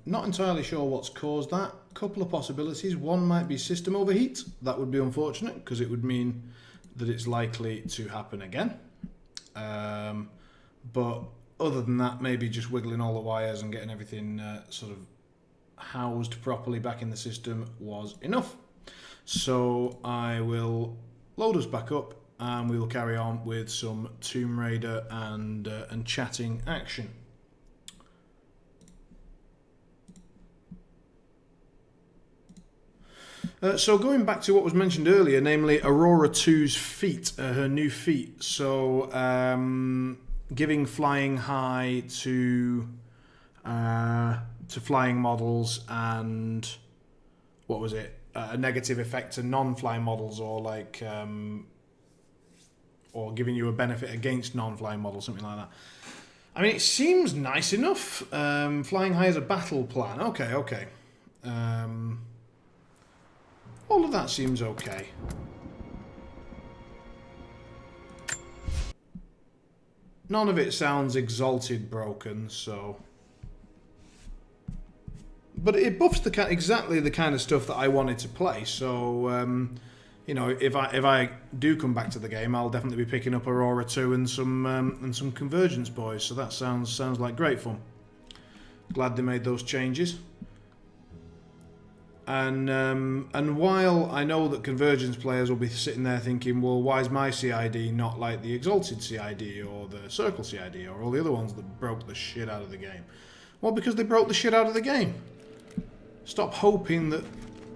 Not entirely sure what's caused that. Couple of possibilities. One might be system overheat. That would be unfortunate because it would mean that it's likely to happen again. But other than that, maybe just wiggling all the wires and getting everything sort of housed properly back in the system was enough. So I will load us back up and we will carry on with some Tomb Raider and chatting action. So going back to what was mentioned earlier, namely Aurora 2's feat, her new feat. So giving flying high to flying models and what was it? A negative effect to non-flying models, or like or giving you a benefit against non-flying models, something like that. I mean, it seems nice enough. Flying high as a battle plan. Okay. All of that seems okay. None of it sounds exalted broken, so... But it buffs exactly the kind of stuff that I wanted to play, so... you know, if I do come back to the game, I'll definitely be picking up Aurora 2 and some Convergence boys, so that sounds like great fun. Glad they made those changes. And while I know that Convergence players will be sitting there thinking, well, why is my CID not like the Exalted CID or the Circle CID or all the other ones that broke the shit out of the game? Well, because they broke the shit out of the game. Stop hoping that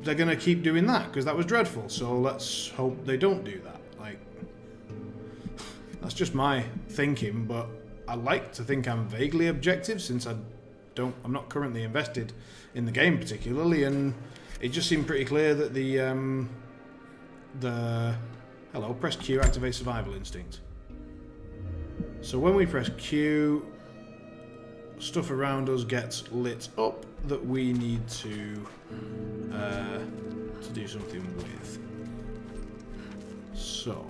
they're going to keep doing that, because that was dreadful. So let's hope they don't do that. Like, that's just my thinking, but I like to think I'm vaguely objective since I'm not currently invested in the game particularly, and it just seemed pretty clear that hello, press Q, activate survival instinct. So when we press Q, stuff around us gets lit up that we need to do something with. So.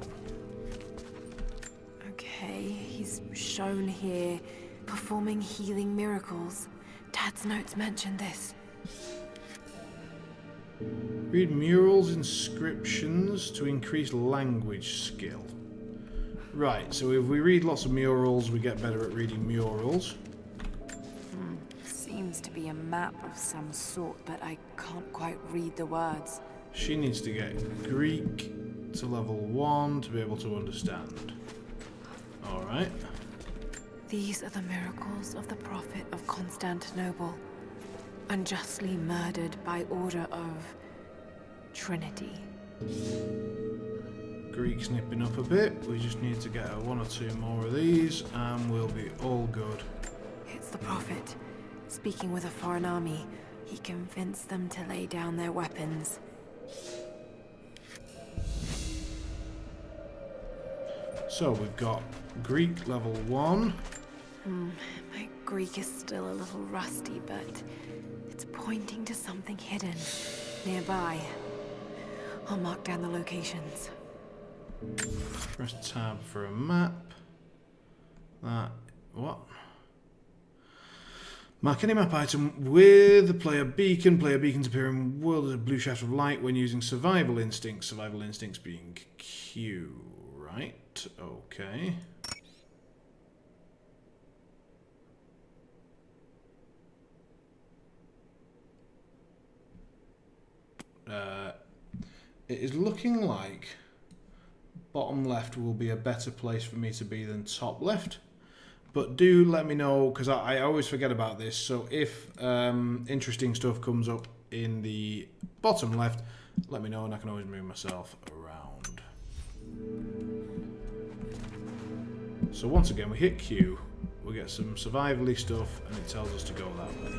Okay, he's shown here performing healing miracles. Dad's notes mentioned this. Read murals, inscriptions to increase language skill. Right, so if we read lots of murals, we get better at reading murals. Seems to be a map of some sort, but I can't quite read the words. She needs to get Greek to level 1 to be able to understand. Alright. These are the miracles of the Prophet of Constantinople, unjustly murdered by order of Trinity. Greek's nipping up a bit. We just need to get one or two more of these and we'll be all good. It's the Prophet. Speaking with a foreign army, he convinced them to lay down their weapons. So we've got Greek level 1. My Greek is still a little rusty, but it's pointing to something hidden nearby. I'll mark down the locations. Press tab for a map. What? Mark any map item with the player beacon. Player beacons appear in world as a blue shaft of light when using survival instincts. Survival instincts being Q, right? Okay. It is looking like bottom left will be a better place for me to be than top left. But do let me know, because I always forget about this. So if interesting stuff comes up in the bottom left, let me know and I can always move myself around. So once again, we hit Q, we get some survival-y stuff, and it tells us to go that way.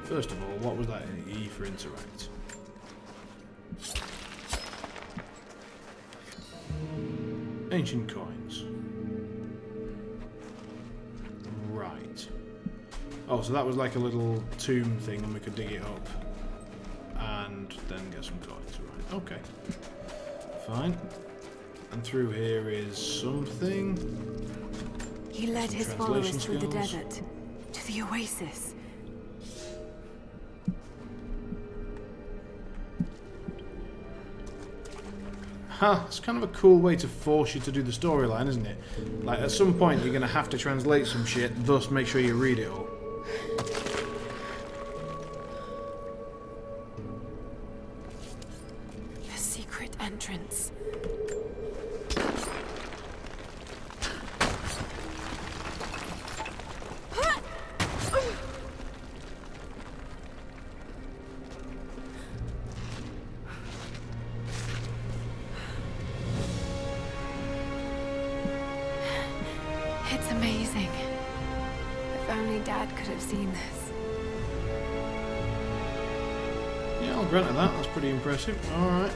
First of all, what was that in E for interact? Ancient coins. Right. Oh, so that was like a little tomb thing and we could dig it up and then get some coins. Right, okay. Fine. And through here is something. He led his followers through the desert to the oasis. it's kind of a cool way to force you to do the storyline, isn't it? Like, at some point you're going to have to translate some shit, thus make sure you read it all. A secret entrance. It's amazing. If only Dad could have seen this. Yeah, I'll grant her that. That's pretty impressive. Alright.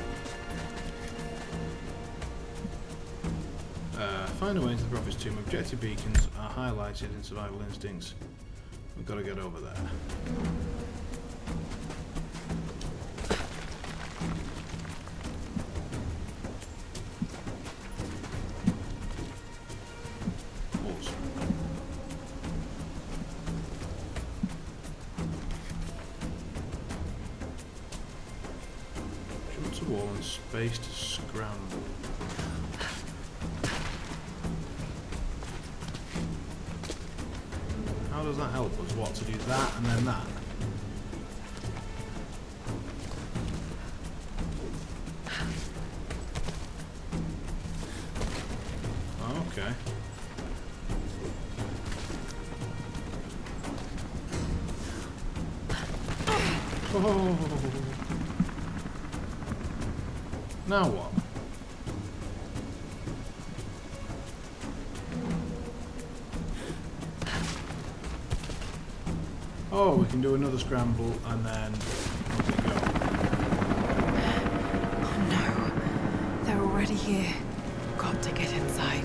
Find a way into the Prophet's tomb. Objective beacons are highlighted in survival instincts. We've got to get over there. Wall and space to scramble. How does that help us? What, to do that and then that? Okay. Oh. Now what? Oh, we can do another scramble and then let it go. Oh no, they're already here. Got to get inside.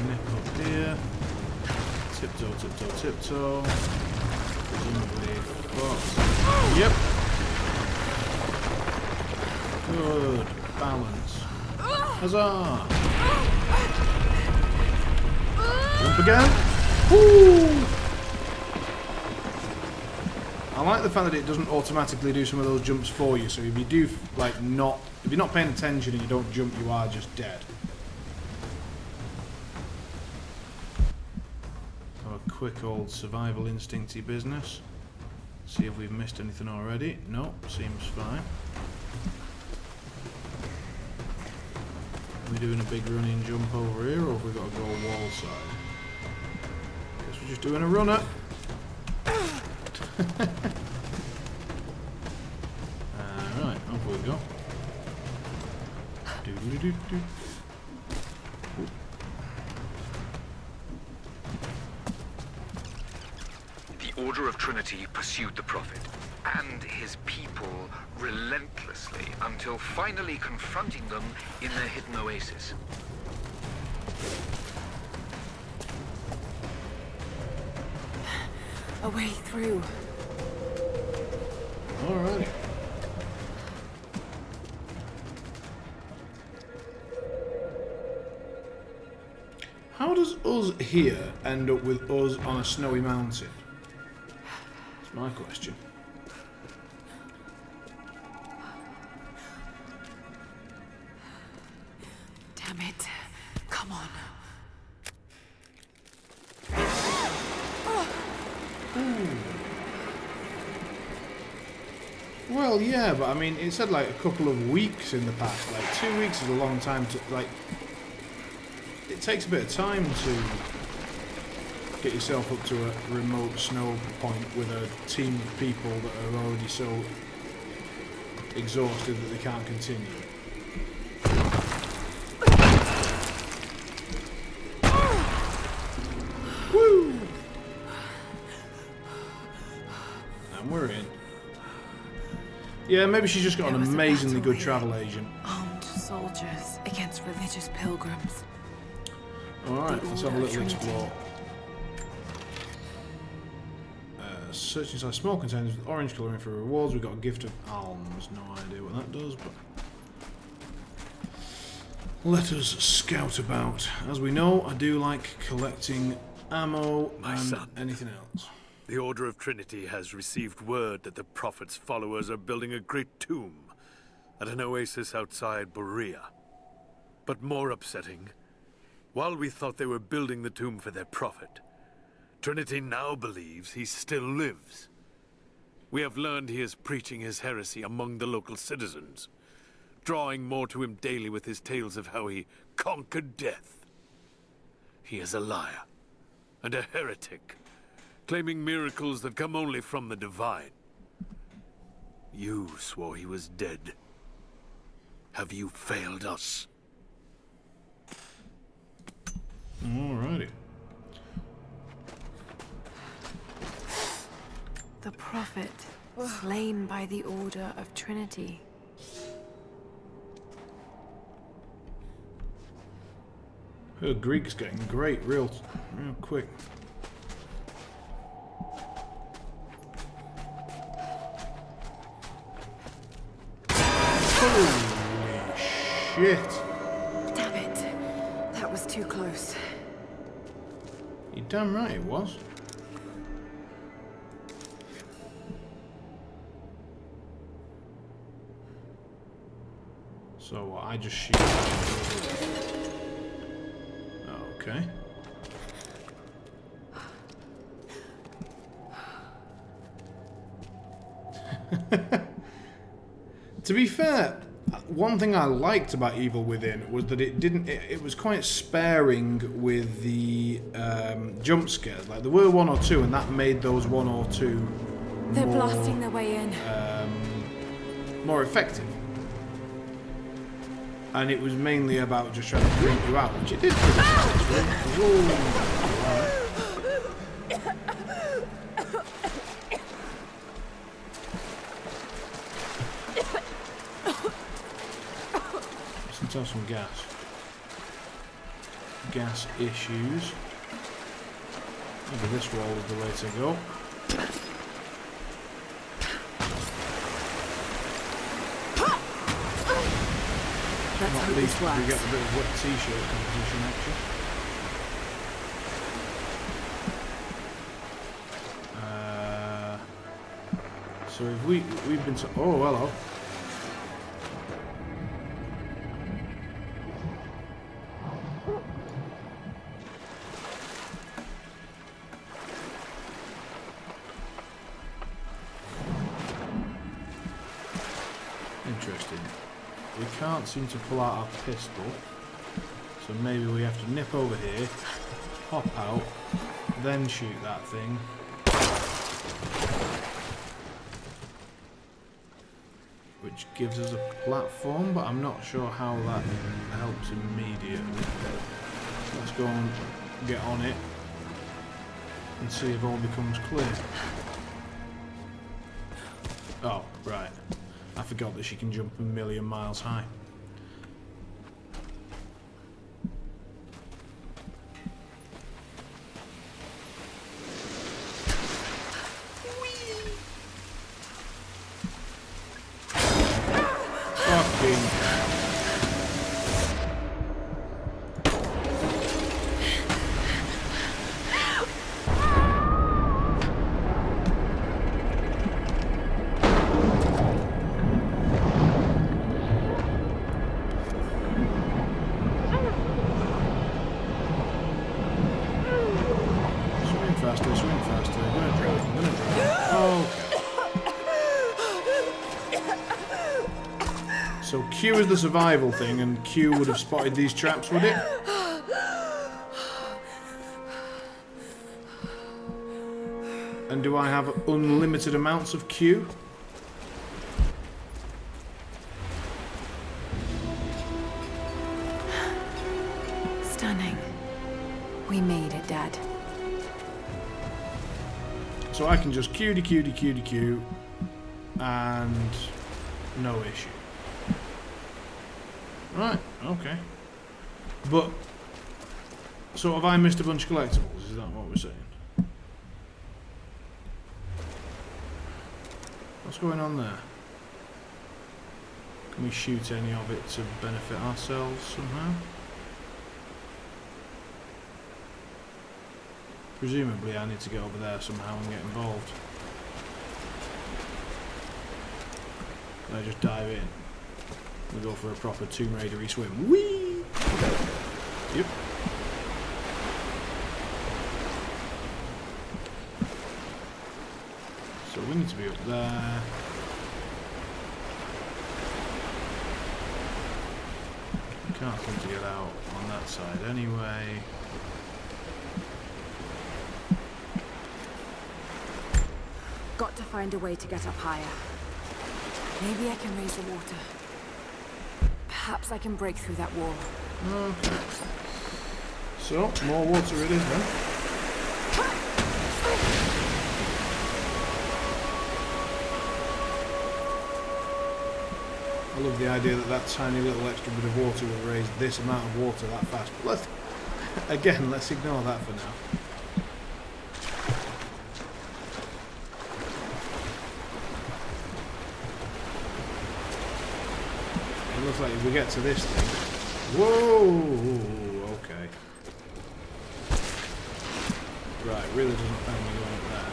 Nip up here. Tiptoe, tiptoe, tiptoe. Presumably fox. Yep. Good. Balance. Huzzah! Jump again. Woo! I like the fact that it doesn't automatically do some of those jumps for you, so if you do, like, if you're not paying attention and you don't jump, you are just dead. Have a quick old survival instincty business. See if we've missed anything already. Nope, seems fine. Are we doing a big running jump over here, or have we got to go wall side? Guess we're just doing a runner. Right, over we go. Do-do-do-do-do. The Order of Trinity pursued the Prophet and his people relentlessly until finally confronting them in their hidden oasis. A way through. Alrighty. How does us here end up with us on a snowy mountain? That's my question. Damn it. Come on. Well, yeah, but I mean, it said like a couple of weeks in the past. Like 2 weeks is a long time to like. It takes a bit of time to get yourself up to a remote snow point with a team of people that are already so exhausted that they can't continue. Woo! And we're in. Yeah, maybe she's just got an amazingly good travel agent. Armed soldiers against religious pilgrims. Alright, let's have a little explore. Search inside small containers with orange colouring for rewards. We've got a gift of alms. No idea what that does, but let us scout about. As we know, I do like collecting ammo and anything else. The Order of Trinity has received word that the Prophet's followers are building a great tomb. at an oasis outside Borea. But more upsetting, while we thought they were building the tomb for their prophet, Trinity now believes he still lives. We have learned he is preaching his heresy among the local citizens, drawing more to him daily with his tales of how he conquered death. He is a liar and a heretic, claiming miracles that come only from the divine. You swore he was dead. Have you failed us? Alrighty. The prophet, slain by the Order of Trinity. Her Greek's getting great real quick. Holy shit. Damn it. That was too close. You're damn right it was. So I just shoot. Okay. To be fair, one thing I liked about Evil Within was that it didn't. It was quite sparing with the jump scares. Like there were one or two, and that made those one or two They're more, blasting their way in. more effective. And it was mainly about just trying to creep you out, which it did pretty successfully. Let's have some gas. Gas issues. Maybe this wall is the way to go. Let's At hope least this we works. get a bit of wet t-shirt competition action. So if we've been to... Oh, hello. Interesting. We can't seem to pull out our pistol, so maybe we have to nip over here, hop out, then shoot that thing. Which gives us a platform, but I'm not sure how that helps immediately. Let's go and get on it and see if all becomes clear. Oh, right. I forgot that she can jump a million miles high. Fucking... Swing faster. I'm gonna drown. Okay. So Q is the survival thing, and Q would have spotted these traps, would it? And do I have unlimited amounts of Q? Stunning. We made it, Dad. So I can just Q to Q to Q to Q, and no issue. Right, okay. But, so have I missed a bunch of collectibles? Is that what we're saying? What's going on there? Can we shoot any of it to benefit ourselves somehow? Presumably I need to get over there somehow and get involved. Can I just dive in? We go for a proper Tomb Raider-y swim. Whee! Yep. So we need to be up there. Can't seem to get out on that side anyway. Got to find a way to get up higher. Maybe I can raise the water. Perhaps I can break through that wall. Okay. So, more water it is then. I love the idea that that tiny little extra bit of water will raise this amount of water that fast. But let's ignore that for now. It looks like if we get to this thing... Whoa! Okay. Right, really doesn't thank me going up there.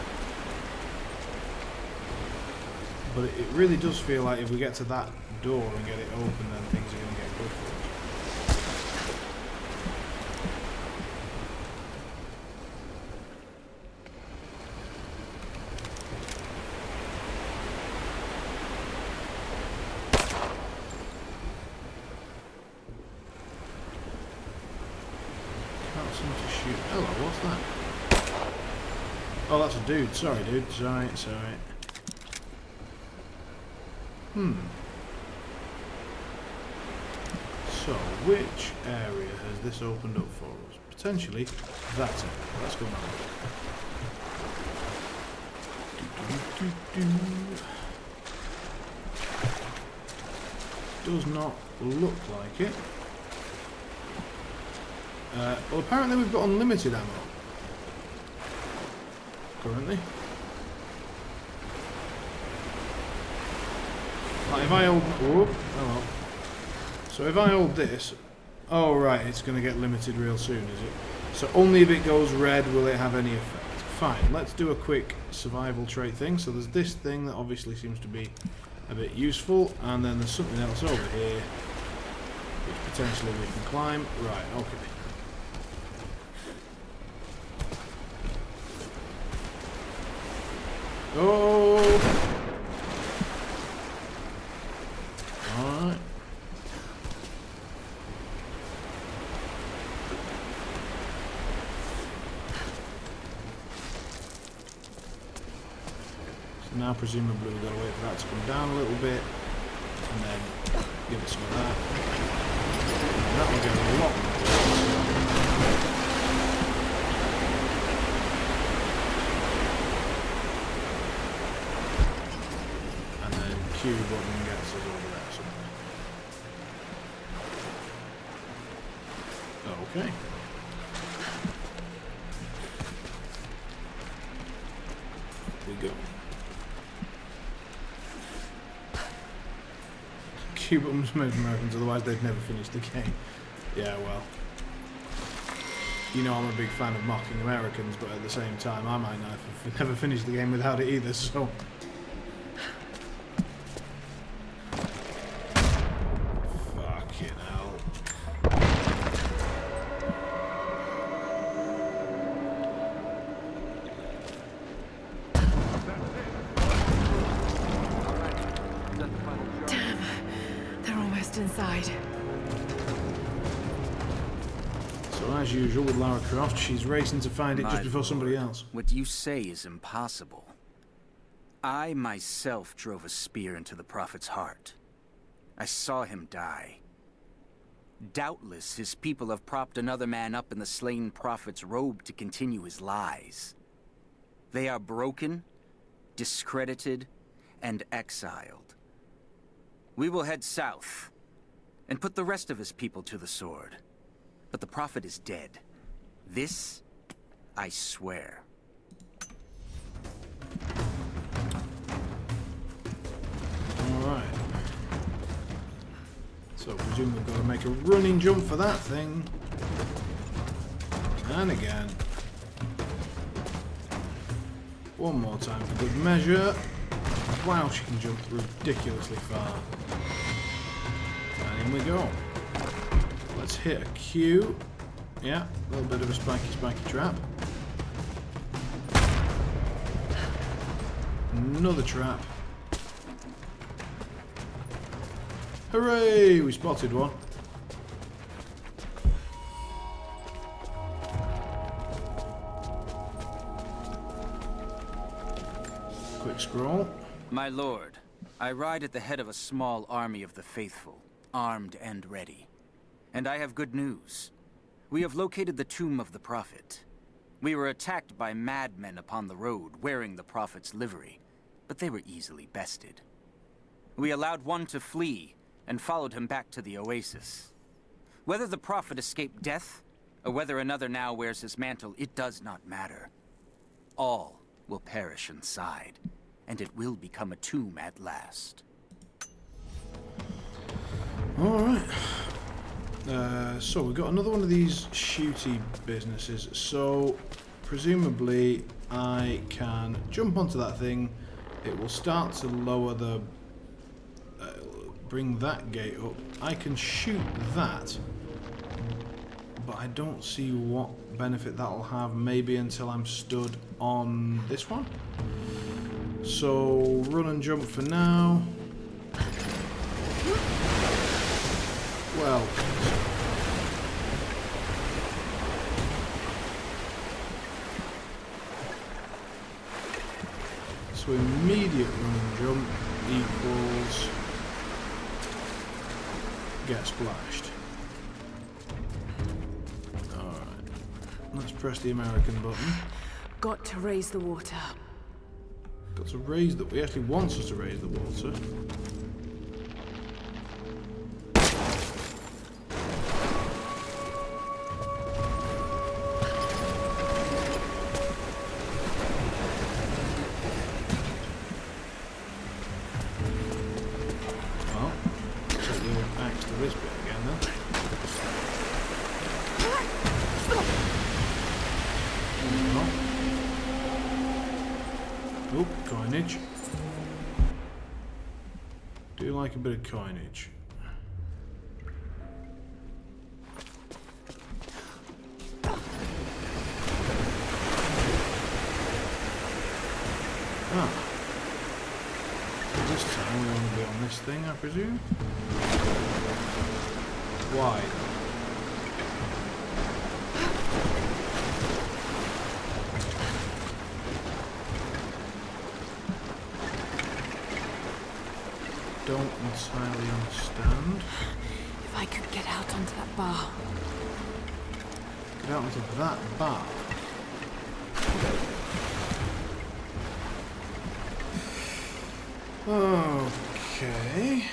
But it really does feel like if we get to that door and get it open, then things are going to get good for us. Can't seem to shoot. Hello, what's that? Oh, that's a dude. Sorry, dude. Sorry. So, which area has this opened up for us? Potentially that area. Let's go now. Does not look like it. Well, apparently we've got unlimited ammo. Currently. Like if I hold... Whoop, hello. So if I hold this... Oh right, it's going to get limited real soon, is it? So only if it goes red will it have any effect. Fine, let's do a quick survival trait thing. So there's this thing that obviously seems to be a bit useful. And then there's something else over here. Which potentially we can climb. Right, okay. Oh! Alright. So now presumably we've got to wait for that to come down a little bit and then give it some of that. And that will get a lot more. Q button gets us over there somewhere. Okay. Here we go. Q buttons made Americans, otherwise they'd never finish the game. Yeah, well. You know I'm a big fan of mocking Americans, but at the same time I might not never finish the game without it either, so... Inside. So as usual with Lara Croft, she's racing to find it just before somebody else. What you say is impossible. I myself drove a spear into the Prophet's heart. I saw him die. Doubtless his people have propped another man up in the slain Prophet's robe to continue his lies. They are broken, discredited, and exiled. We will head south and put the rest of his people to the sword. But the Prophet is dead. This, I swear. Alright. So, I presume we've got to make a running jump for that thing. And again. One more time for good measure. Wow, she can jump ridiculously far. in we go. Let's hit a Q. Yeah, a little bit of a spiky trap. Another trap. Hooray! We spotted one. Quick scroll. My lord, I ride at the head of a small army of the faithful, armed and ready. And I have good news. We have located the tomb of the Prophet. We were attacked by madmen upon the road, wearing the Prophet's livery, but they were easily bested. We allowed one to flee, and followed him back to the oasis. Whether the Prophet escaped death, or whether another now wears his mantle, it does not matter. All will perish inside, and it will become a tomb at last. Alright. So we've got another one of these shooty businesses. So presumably I can jump onto that thing. It will start to lower the... bring that gate up. I can shoot that. But I don't see what benefit that'll have. Maybe until I'm stood on this one. So run and jump for now. Well, so immediate run and jump equals get splashed. Alright, let's press the American button. Got to raise the water. Got to raise the... He actually wants us to raise the water. Well, take the old axe to this bit again then. Oh, coinage. Do like a bit of coinage. Ah. So this time we want to be on this thing, I presume? Why? Don't entirely understand. If I could get out onto that bar. Get out onto that bar. Okay.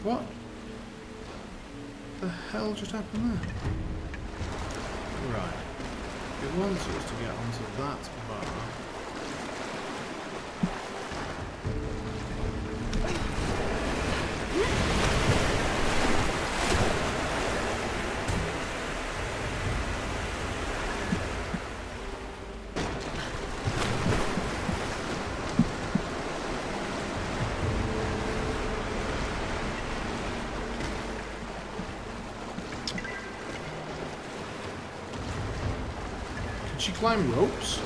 What the hell just happened there? Right. It wants us to get onto that bar. she climb ropes?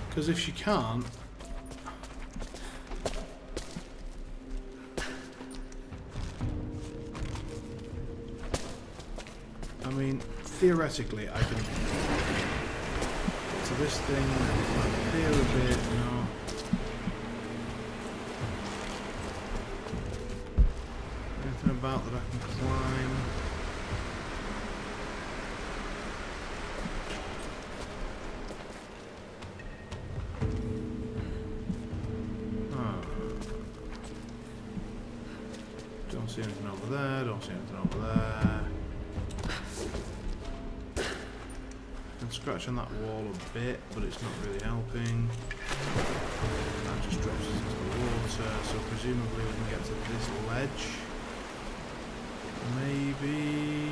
Because if she can't... I mean, theoretically, I can... So this thing, up here a bit, no. Anything about that I can climb? Don't see anything over there, don't see anything over there. I can scratch on that wall a bit, but it's not really helping. That just drops us into the water, so presumably we can get to this ledge. Maybe...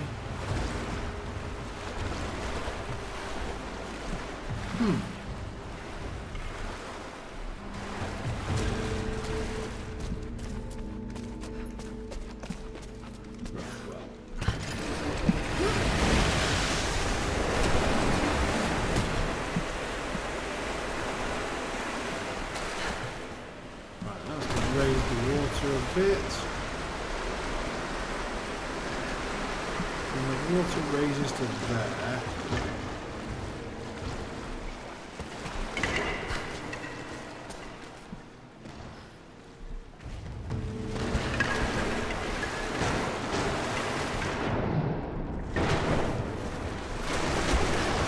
raise the water a bit. And the water raises to there.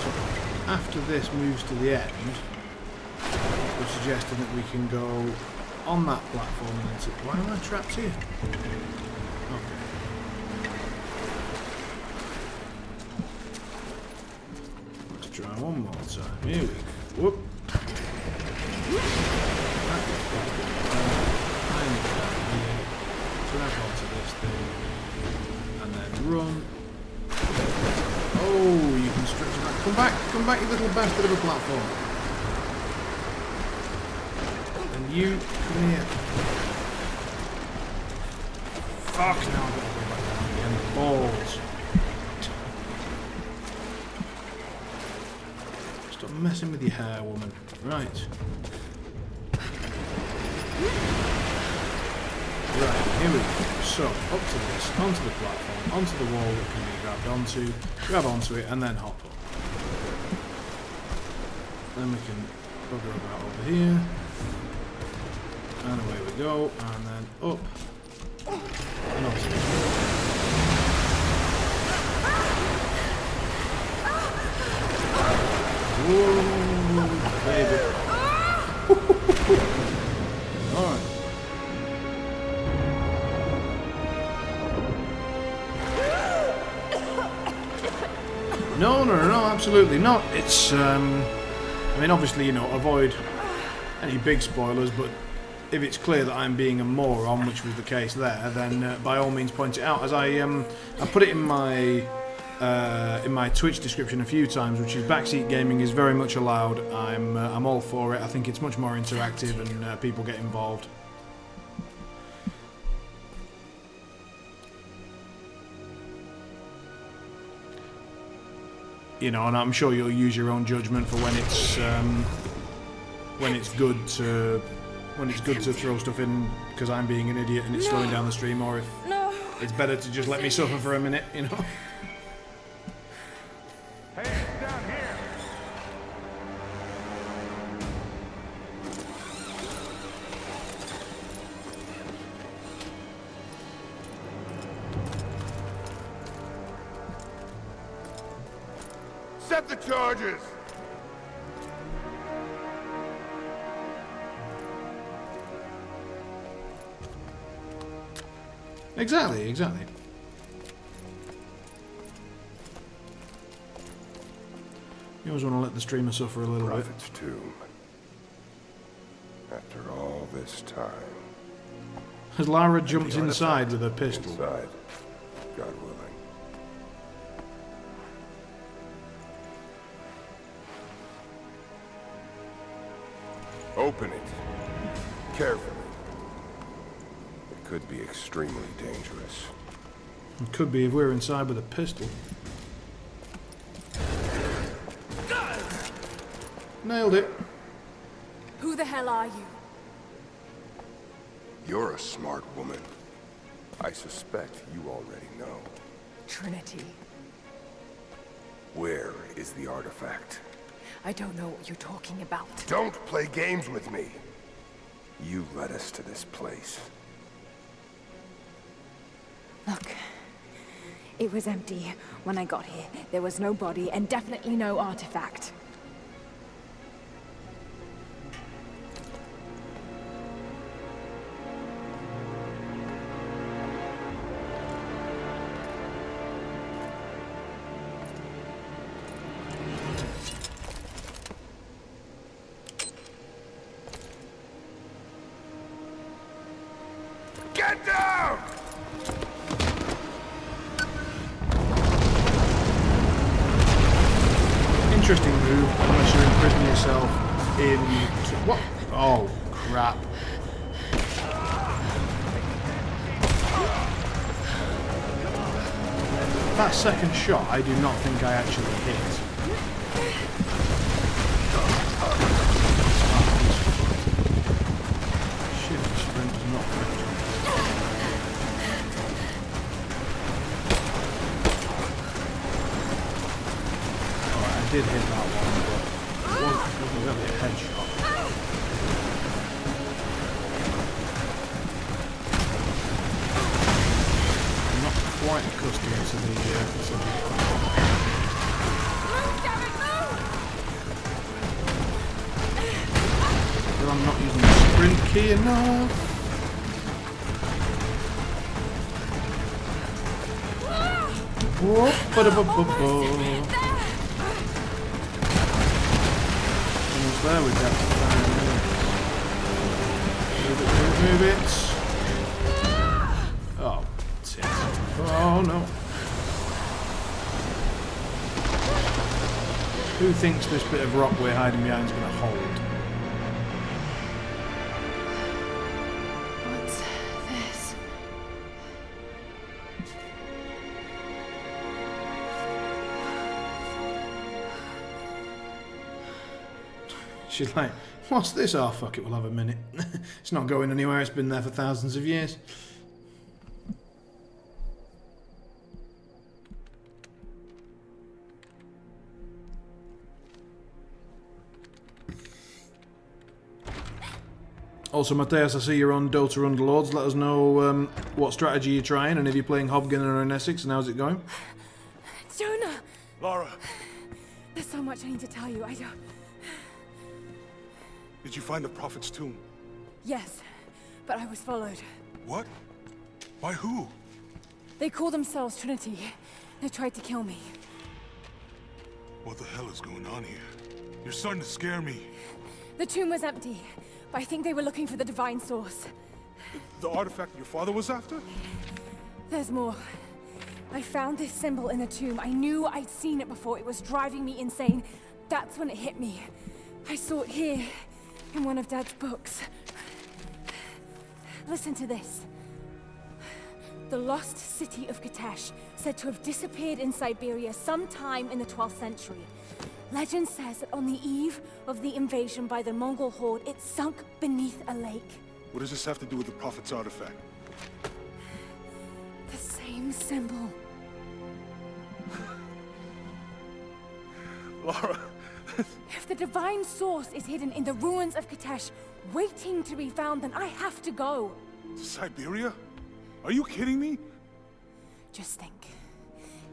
So after this moves to the end, we're suggesting that we can go on that platform and then why am I trapped here? Okay. Let's try one more time. Here we go. Whoop. Grab onto this thing and then run. Oh, you can stretch it back. Come back, you little bastard of a platform. You come here. Fuck, now I've got to go back down again. Balls. Stop messing with your hair, woman. Right. Right, here we go. So, up to this, onto the platform, onto the wall that can be grabbed onto, grab onto it, and then hop up. Then we can bugger about over here. And away we go, and then up, and onto it. Whoa, baby. Alright. No, absolutely not. It's, I mean, obviously, you know, avoid any big spoilers, but if it's clear that I'm being a moron, which was the case there, then by all means point it out. As I put it in my Twitch description a few times, which is backseat gaming is very much allowed. I'm all for it. I think it's much more interactive and people get involved. You know, and I'm sure you'll use your own judgment for when it's good to throw stuff in because I'm being an idiot and it's slowing down the stream, or if it's better to just let me suffer for a minute, you know. Hey, down here. Set the charges. Exactly. You always want to let the streamer suffer a little bit. Prophet's tomb. After all this time. Has Lara jumped inside with her pistol? Inside, God willing. Open it. Carefully. could be extremely dangerous. It could be if we were inside with a pistol. Nailed it. Who the hell are you? You're a smart woman. I suspect you already know. Trinity. Where is the artifact? I don't know what you're talking about. Don't play games with me! You led us to this place. Look, it was empty when I got here. There was no body and definitely no artifact. Get down! Interesting move, unless you're imprisoning yourself in... What? Oh, crap. That second shot, I do not think I actually hit. Shit, the sprint does not work. I did hit that one, but it wasn't really a headshot. I'm not quite accustomed to the but I'm not using the sprint key enough. Whoa, ba-da-ba-ba-ba. There we go. Move it. Oh, that's it. Oh no. Who thinks this bit of rock we're hiding behind is going to hold? What's this? She's like, what's this? Oh, fuck it, we'll have a minute. It's not going anywhere, it's been there for thousands of years. Also, Matthias, I see you're on Dota Underlords. Let us know what strategy you're trying and if you're playing Hobgunner or an Essex and how's it going? Jonah! Lara, There's so much I need to tell you. I don't... did you find the Prophet's tomb? Yes, but I was followed. What? By who? They call themselves Trinity. They tried to kill me. What the hell is going on here? You're starting to scare me. The tomb was empty, but I think they were looking for the divine source. The artifact your father was after? There's more. I found this symbol in the tomb. I knew I'd seen it before. It was driving me insane. That's when it hit me. I saw it here, in one of Dad's books. Listen to this. The lost city of Kitesh, said to have disappeared in Siberia sometime in the 12th century. Legend says that on the eve of the invasion by the Mongol horde, it sunk beneath a lake. What does this have to do with the Prophet's artifact? The same symbol. Lara, If the divine source is hidden in the ruins of Kitesh, waiting to be found, then I have to go. to Siberia? Are you kidding me? Just think.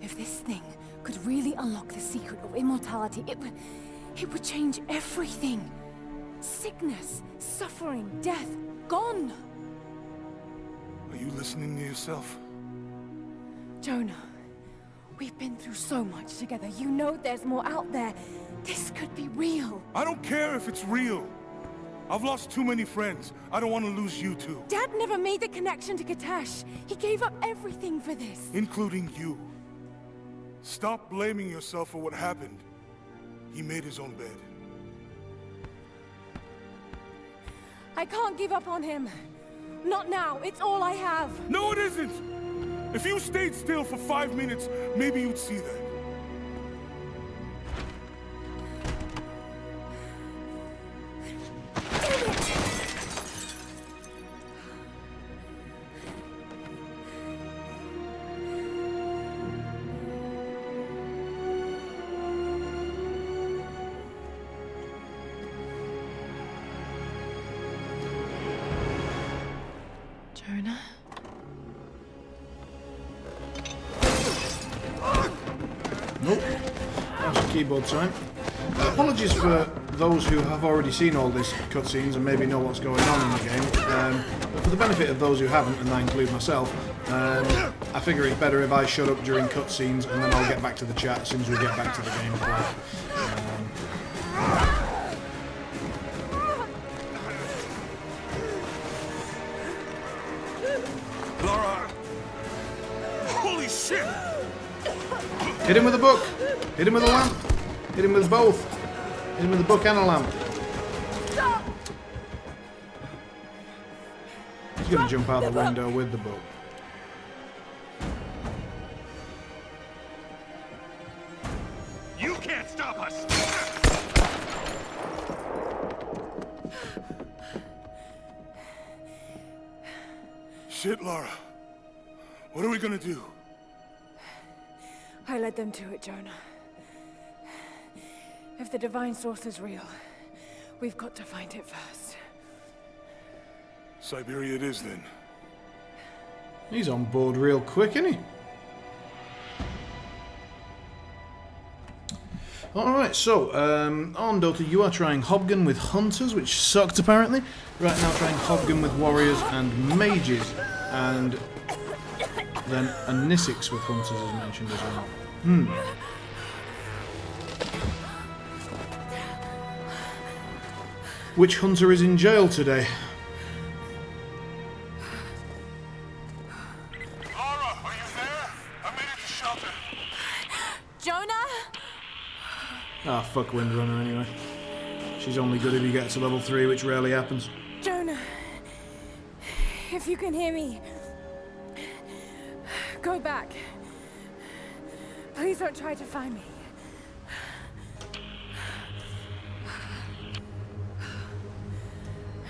If this thing could really unlock the secret of immortality, it would change everything. Sickness, suffering, death, gone. Are you listening to yourself? Jonah, we've been through so much together. You know there's more out there. This could be real. I don't care if it's real. I've lost too many friends. I don't want to lose you too. Dad never made the connection to Kitesh. He gave up everything for this. Including you. Stop blaming yourself for what happened. He made his own bed. I can't give up on him. Not now. It's all I have. No, it isn't! If you stayed still for 5 minutes, maybe you'd see that. Jonah? Nope. That's a keyboard time. Apologies for those who have already seen all these cutscenes and maybe know what's going on in the game. But for the benefit of those who haven't, and I include myself, I figure it's better if I shut up during cutscenes and then I'll get back to the chat as soon as we get back to the gameplay. Lara! Holy shit! Hit him with a book! Hit him with a lamp! Hit him with both! Hit him with a book and a lamp! He's gonna jump out the window with the book. You can't stop us! Shit, Lara. What are we gonna do? I led them to it, Jonah. If the Divine Source is real, we've got to find it first. Siberia it is, then. He's on board real quick, isn't he? Alright, so, on Dota, you are trying Hobgun with Hunters, which sucked apparently. Right now trying Hobgun with Warriors and Mages, and then a Nissix with Hunters is mentioned as well. Which Hunter is in jail today? Lara, are you there? I made it to shelter. Jonah? Ah, fuck Windrunner anyway. She's only good if you get to level 3, which rarely happens. Jonah, if you can hear me, go back. Please don't try to find me.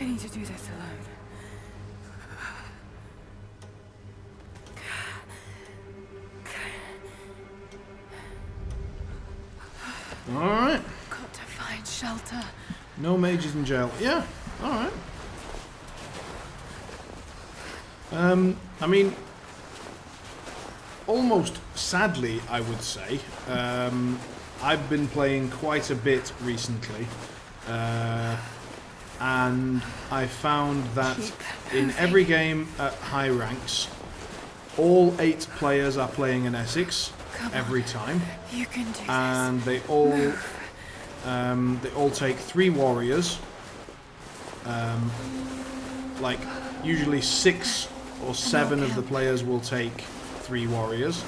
I need to do this alone. Alright. Got to find shelter. No mages in jail. Yeah, alright. I mean, almost sadly, I would say, I've been playing quite a bit recently, and I found that in every game at high ranks, all 8 players are playing an Essex every time, You can do and they all take 3 warriors, like usually 6 or 7 of the players will take 3 warriors,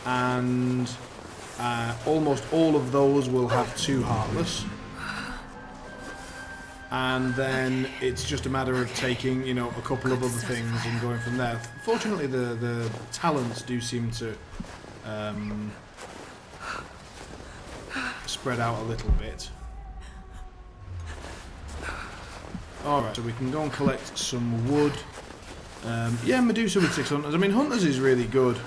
and almost all of those will have 2 Heartless. And then it's just a matter of taking, you know, a couple of other things and going from there. Fortunately, the talents do seem to spread out a little bit. Alright, so we can go and collect some wood. Yeah, Medusa with 6 Hunters. I mean, Hunters is really good.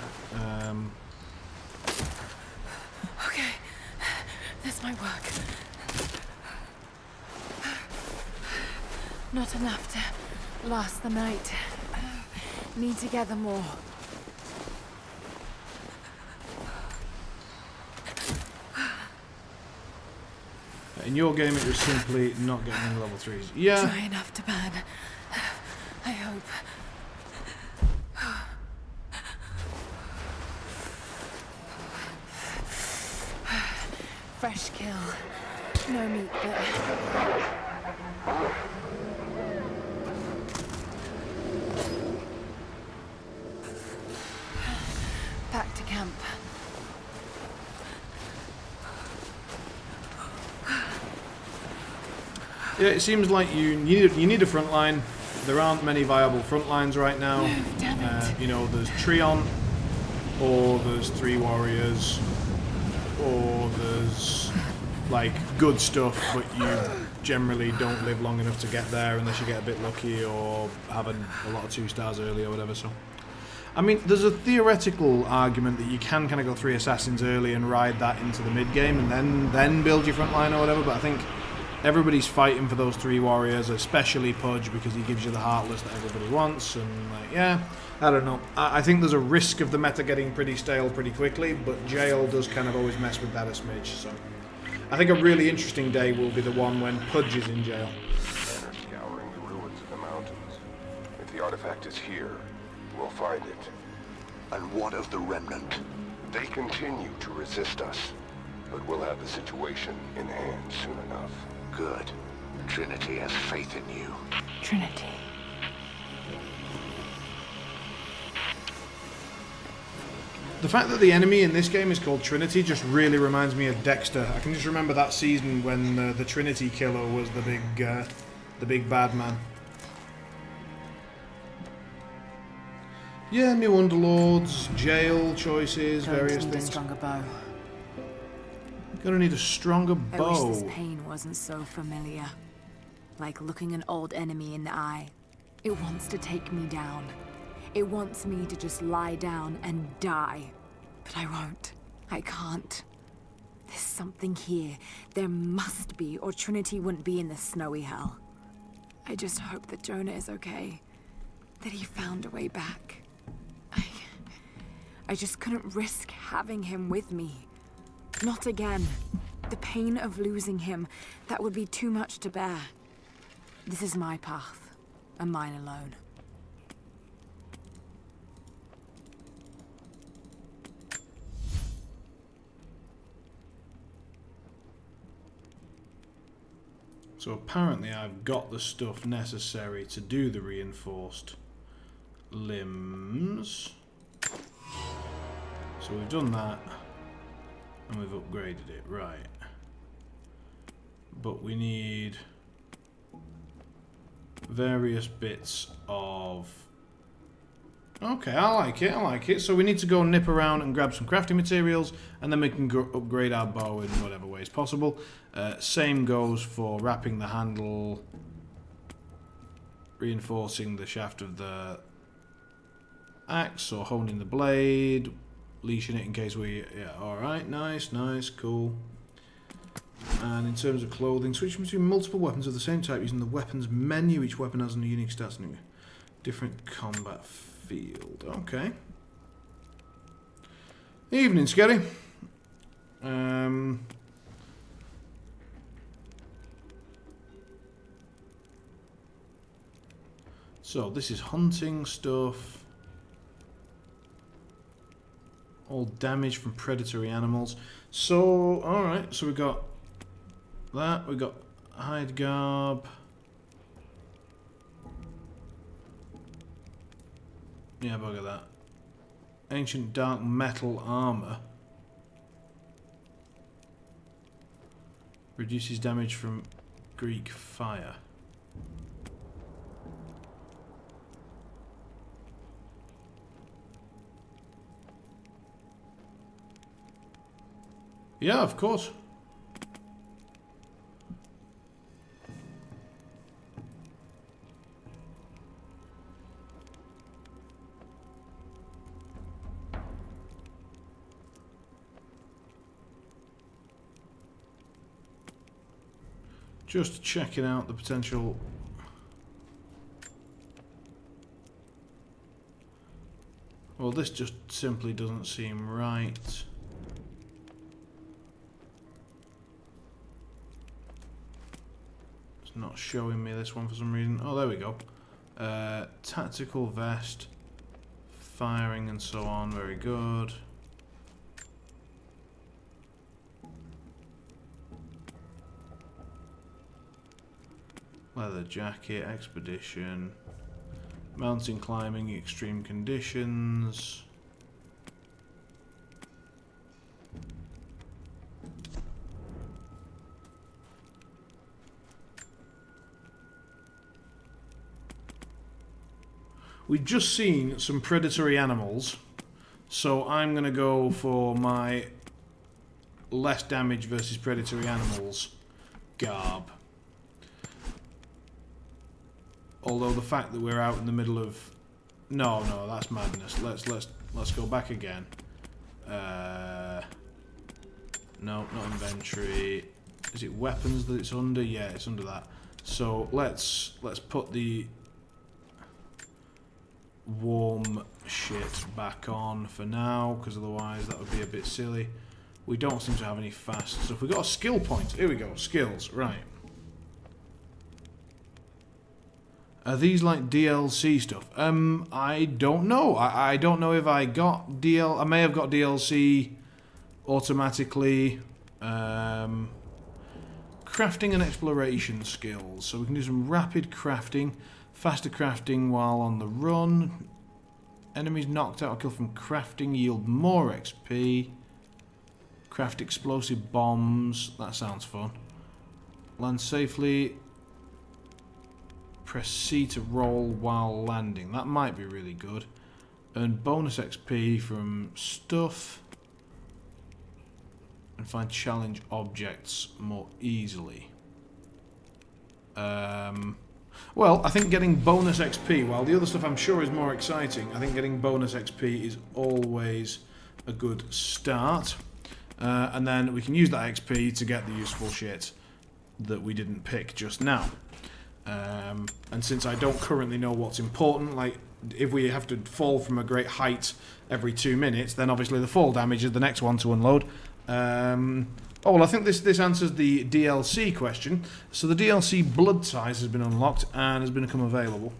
Okay, this might work. Not enough to last the night. Need to gather more. In your game, it was simply not getting any level 3s. Yeah. Dry enough to burn. I hope. Fresh kill. No meat there. Back to camp. Yeah, it seems like you need a front line. there aren't many viable front lines right now. Damn it. You know, there's Treant, or there's 3 warriors, or there's like good stuff, but you generally don't live long enough to get there unless you get a bit lucky or have a lot of 2 stars early or whatever. So, I mean, there's a theoretical argument that you can kind of go 3 assassins early and ride that into the mid game and then build your front line or whatever. But I think everybody's fighting for those 3 warriors, especially Pudge, because he gives you the Heartless that everybody wants. And like, yeah, I don't know. I think there's a risk of the meta getting pretty stale pretty quickly, but Jail does kind of always mess with that a smidge. So I think a really interesting day will be the one when Pudge is in jail. Men are scouring the ruins of the mountains. If the artifact is here, we'll find it. And what of the Remnant? They continue to resist us, but we'll have the situation in hand soon enough. Good. Trinity has faith in you. Trinity. The fact that the enemy in this game is called Trinity just really reminds me of Dexter. I can just remember that season when the Trinity Killer was the big bad man. Yeah, new underlords, jail choices, various Need a things. stronger bow. Gonna need a stronger I bow. wish this pain wasn't so familiar. Like looking an old enemy in the eye. It wants to take me down. It wants me to just lie down and die. But I won't. I can't. There's something here. There must be, or Trinity wouldn't be in this snowy hell. I just hope that Jonah is okay. That he found a way back. I just couldn't risk having him with me. Not again. The pain of losing him, that would be too much to bear. This is my path, and mine alone. So apparently I've got the stuff necessary to do the reinforced limbs. So we've done that, and we've upgraded it, right. But we need various bits of... Okay, I like it. So we need to go nip around and grab some crafting materials, and then we can upgrade our bow in whatever ways possible. Same goes for wrapping the handle, reinforcing the shaft of the axe, or honing the blade, leashing it in case we... Yeah, alright, nice, cool. And in terms of clothing, switching between multiple weapons of the same type using the weapons menu. Each weapon has a unique stats and a different combat field. Okay. Evening, Scary. So this is hunting stuff. All damage from predatory animals. So, alright, so we got that, we got hide garb. Yeah, bugger that. Ancient dark metal armor. Reduces damage from Greek fire. Yeah, of course. Just checking out the potential. Well, this just simply doesn't seem right. It's not showing me this one for some reason. Oh, there we go. Tactical vest, firing and so on. Very good. Leather jacket, expedition, mountain climbing, extreme conditions. We've just seen some predatory animals, so I'm going to go for my less damage versus predatory animals garb. Although the fact that we're out in the middle of... No, that's madness. Let's go back again. No, not inventory. Is it weapons that it's under? Yeah, it's under that. So let's put the warm shit back on for now, because otherwise that would be a bit silly. We don't seem to have any fast stuff. We've got a skill point. Here we go. Skills. Right. Are these like DLC stuff? I don't know. I don't know if I got I may have got DLC automatically. Crafting and exploration skills. So we can do some rapid crafting, faster crafting while on the run. Enemies knocked out or killed from crafting yield more XP. Craft explosive bombs. That sounds fun. Land safely. Press C to roll while landing. That might be really good. Earn bonus XP from stuff. And find challenge objects more easily. Well, I think getting bonus XP, while the other stuff I'm sure is more exciting, I think getting bonus XP is always a good start. And then we can use that XP to get the useful shit that we didn't pick just now. And since I don't currently know what's important, like if we have to fall from a great height every 2 minutes, then obviously the fall damage is the next one to unload. Oh, well, I think this answers the DLC question. So the DLC Blood Ties has been unlocked and has become available.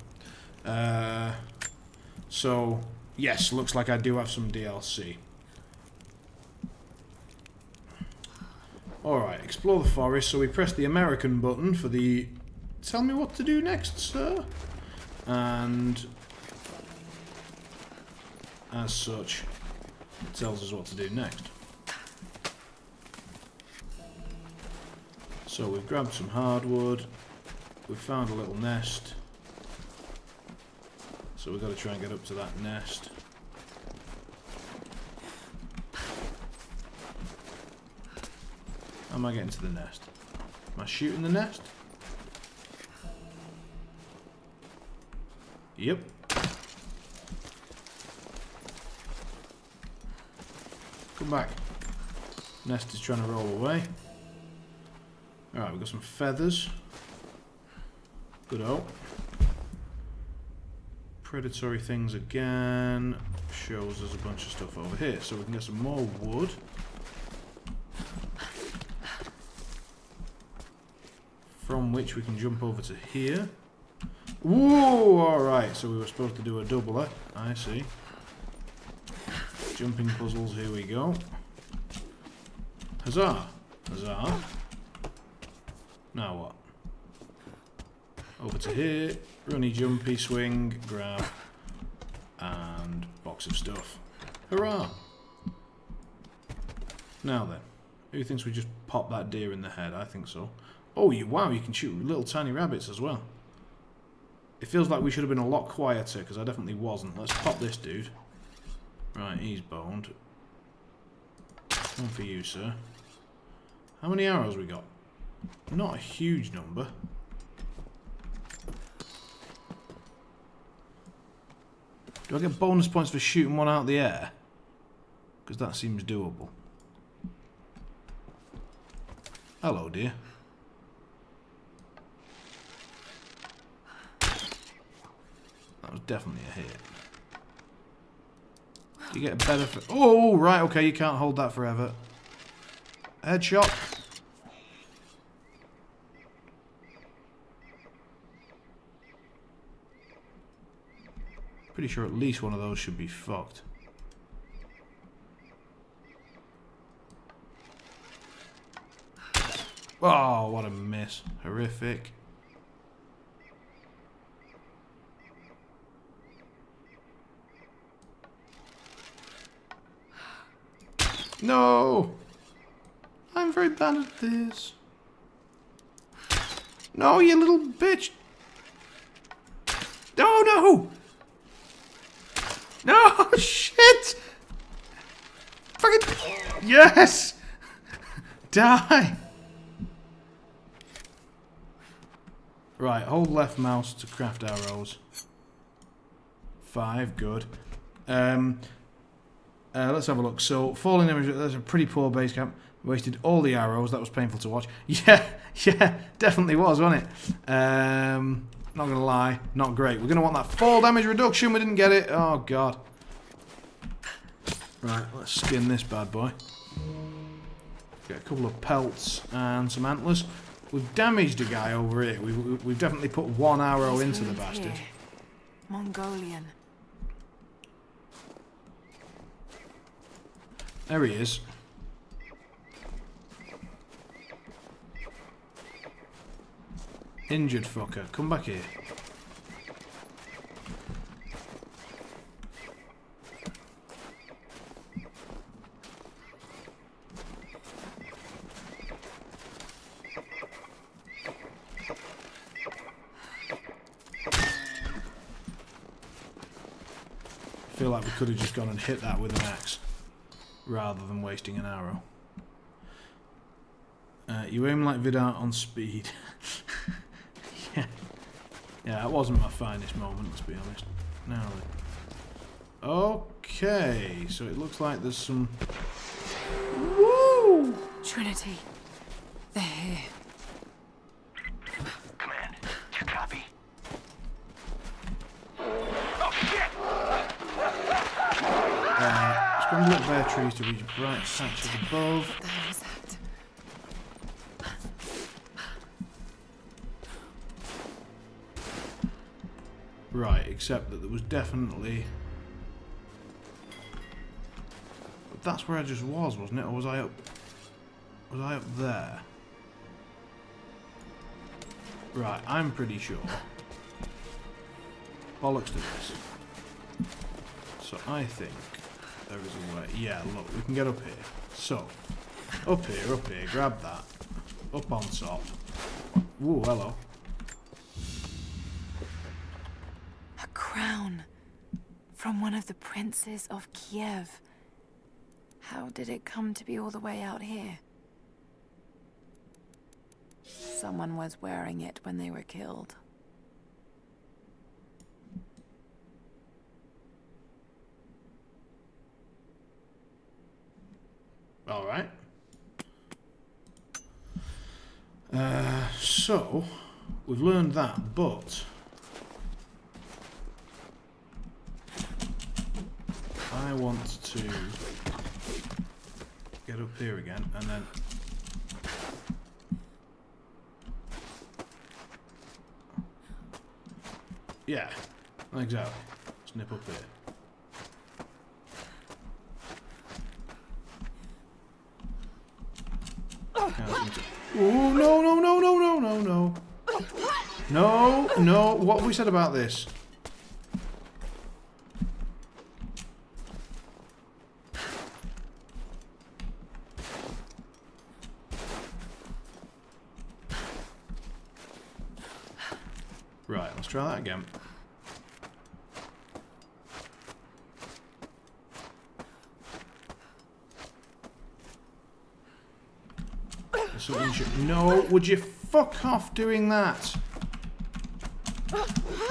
So, yes, looks like I do have some DLC. Alright, explore the forest. So we press the American button for the... Tell me what to do next, sir. And... as such, it tells us what to do next. So we've grabbed some hardwood, we've found a little nest, so we've got to try and get up to that nest. How am I getting to the nest? Am I shooting the nest? Yep. Come back. Nest is trying to roll away. Alright, we've got some feathers. Good-o. Predatory things again. Shows us a bunch of stuff over here. So we can get some more wood. From which we can jump over to here. Whoa! Alright, so we were supposed to do a doubler. I see. Jumping puzzles, here we go. Huzzah! Huzzah! Now what? Over to here, runny, jumpy, swing, grab, and box of stuff. Hurrah! Now then, who thinks we just pop that deer in the head? I think so. Oh, wow, you can shoot little tiny rabbits as well. It feels like we should have been a lot quieter, because I definitely wasn't. Let's pop this dude. Right, he's boned. One for you, sir. How many arrows we got? Not a huge number. Do I get bonus points for shooting one out of the air? Because that seems doable. Hello, dear. That was definitely a hit. You get a better... Oh, right, okay, you can't hold that forever. Headshot. Pretty sure at least one of those should be fucked. Oh, what a miss. Horrific. No! I'm very bad at this. No, you little bitch! Oh, no! No, shit! Fucking... Yes! Die! Right, hold left mouse to craft arrows. 5, good. Let's have a look. So, falling image, there's a pretty poor base camp. Wasted all the arrows, that was painful to watch. Yeah, definitely was, wasn't it? Not gonna lie, not great. We're gonna want that fall damage reduction, we didn't get it. Oh, God. Right, let's skin this bad boy. Get a couple of pelts and some antlers. We've damaged a guy over here. We've definitely put 1 arrow into the bastard. Here. Mongolian. There he is. Injured fucker. Come back here. I feel like we could have just gone and hit that with an axe rather than wasting an arrow. You aim like Vidar on speed. Yeah, that wasn't my finest moment, let's be honest. Now then. Okay, so it looks like there's some... Woo! Trinity. They're here. Command, do you copy? Scramble up bare trees to reach bright patches above. There is that. Right, except that there was definitely... But that's where I just was, wasn't it? Or was I up... Was I up there? Right, I'm pretty sure. Bollocks to this. So I think there is a way. Yeah, look, we can get up here. So, up here, grab that. Up on top. Ooh, hello. A crown. From one of the princes of Kiev. How did it come to be all the way out here? Someone was wearing it when they were killed. Alright. So, we've learned that, but... I want to get up here again, and then... Yeah, exactly. Snip up here. Oh, no, no, no, no, no, no, no. No, no, what have we said about this? Right, let's try that again. No, would you fuck off doing that?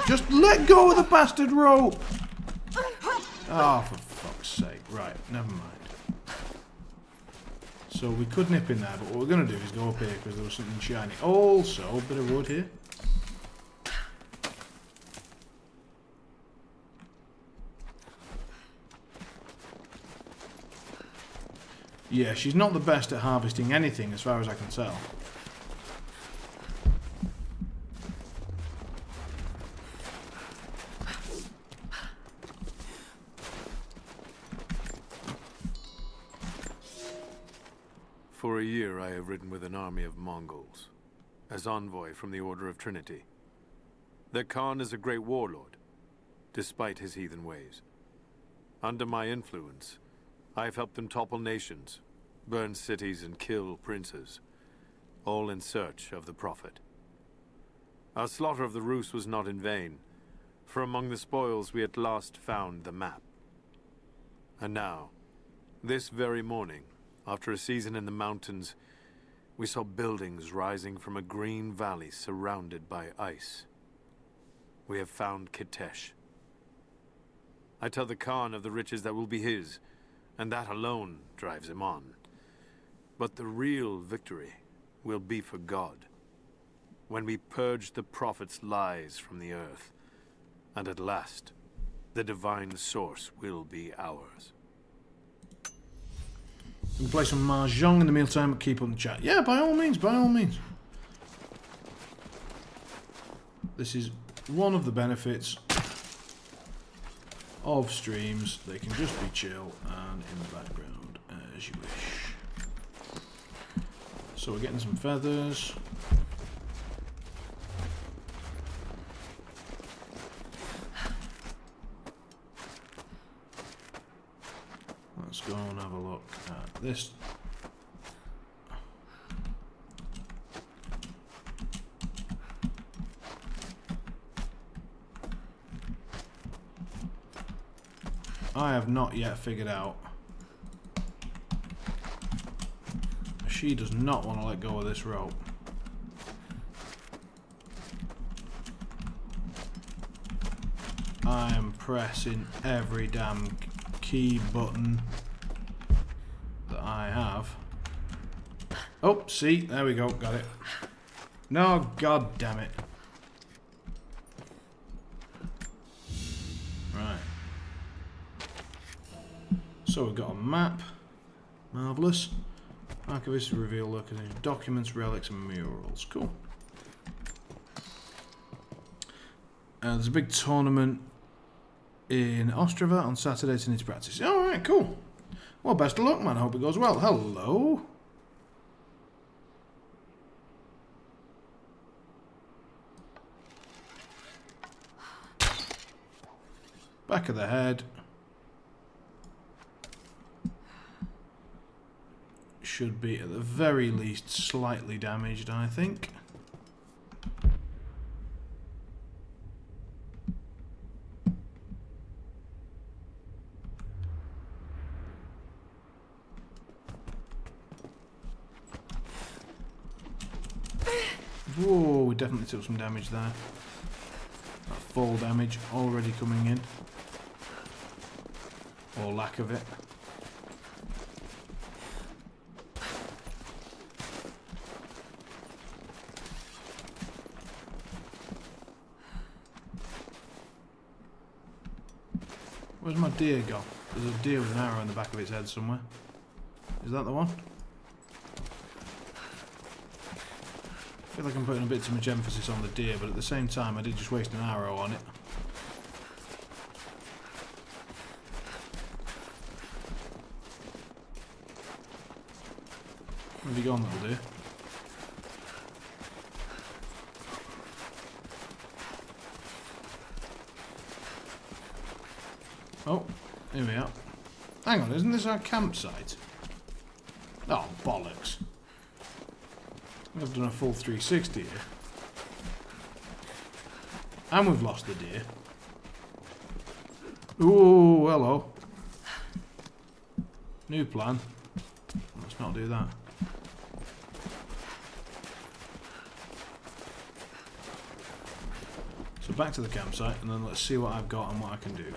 Just let go of the bastard rope! Oh, for fuck's sake. Right, never mind. So we could nip in there, but what we're going to do is go up here because there was something shiny. Also, a bit of wood here. Yeah, she's not the best at harvesting anything as far as I can tell. For a year I have ridden with an army of Mongols, as envoy from the Order of Trinity. Their Khan is a great warlord, despite his heathen ways. Under my influence, I have helped them topple nations, burn cities and kill princes, all in search of the Prophet. Our slaughter of the Rus was not in vain, for among the spoils we at last found the map. And now, this very morning, after a season in the mountains, we saw buildings rising from a green valley surrounded by ice. We have found Kitezh. I tell the Khan of the riches that will be his, and that alone drives him on. But the real victory will be for God, when we purge the Prophet's lies from the earth, and at last, the divine source will be ours. We can play some Mahjong in the meantime, but keep on the chat. Yeah, by all means, by all means. This is one of the benefits of streams. They can just be chill and in the background as you wish. So we're getting some feathers. Let's go and have a look at this. I have not yet figured out. She does not want to let go of this rope. I am pressing every damn key button that I have. Oh, see, there we go, got it. No, god damn it. Right. So we've got a map. Marvellous. Archivist to reveal locations, documents, relics, and murals. Cool. There's a big tournament in Ostrava on Saturday to need to practice. Alright, cool. Well, best of luck, man. I hope it goes well. Hello. Back of the head. Should be at the very least slightly damaged, I think. Whoa, we definitely took some damage there. That fall damage already coming in. Or lack of it. Where's my deer gone? There's a deer with an arrow in the back of its head somewhere. Is that the one? I feel like I'm putting a bit too much emphasis on the deer, but at the same time I did just waste an arrow on it. Where have you gone, little deer? Oh, here we are. Hang on, isn't this our campsite? Oh, bollocks. I've done a full 360 here. And we've lost the deer. Ooh, hello. New plan. Let's not do that. So back to the campsite, and then let's see what I've got and what I can do.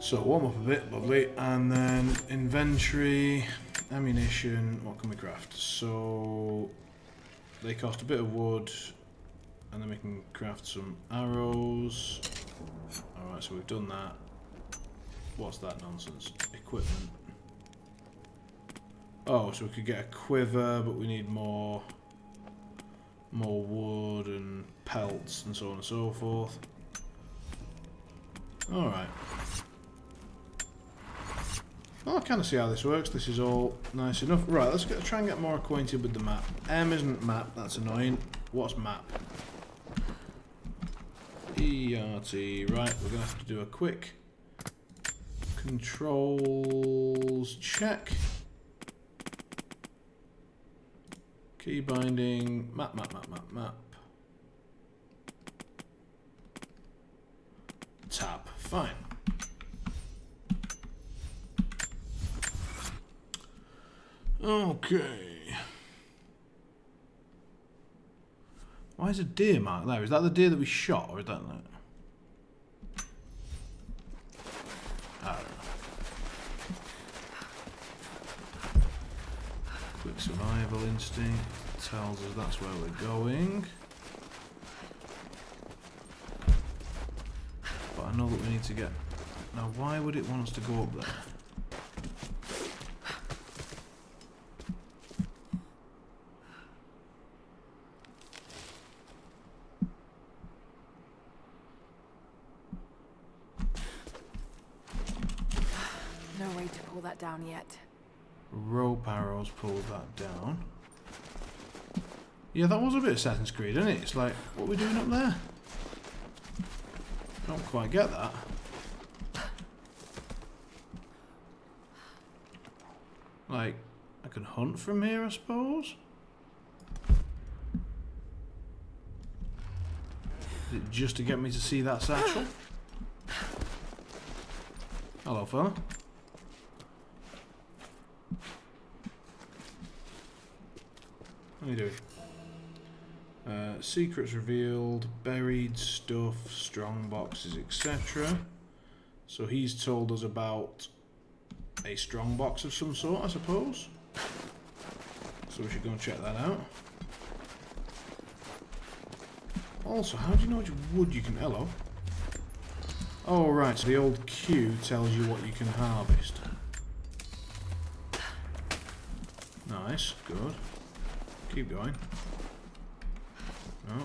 So warm up a bit, lovely, and then inventory, ammunition, what can we craft? So they cost a bit of wood, and then we can craft some arrows. Alright, so we've done that. What's that nonsense? Equipment. Oh, so we could get a quiver, but we need more wood and pelts and so on and so forth. Alright. Well, I kind of see how this works. This is all nice enough. Right, let's try and get more acquainted with the map. M isn't map, that's annoying. What's map? ERT. Right, we're going to have to do a quick controls check. Key binding. Map. Tab. Fine. Okay. Why is a deer mark there? Is that the deer that we shot, or is that... I don't know. Quick survival instinct tells us that's where we're going. But I know that we need to get... Now, why would it want us to go up there? No way to pull that down yet. Rope arrows pulled that down. Yeah, that was a bit Assassin's Creed, isn't it? It's like, what are we doing up there? Don't quite get that. Like, I can hunt from here, I suppose? Is it just to get me to see that satchel? Hello, fella. What are you doing? Secrets revealed, buried stuff, strong boxes, etc. So he's told us about a strong box of some sort, I suppose. So we should go and check that out. Also, how do you know which wood you can... Hello. Oh, right, so the old Q tells you what you can harvest. Nice, good. Keep going. No.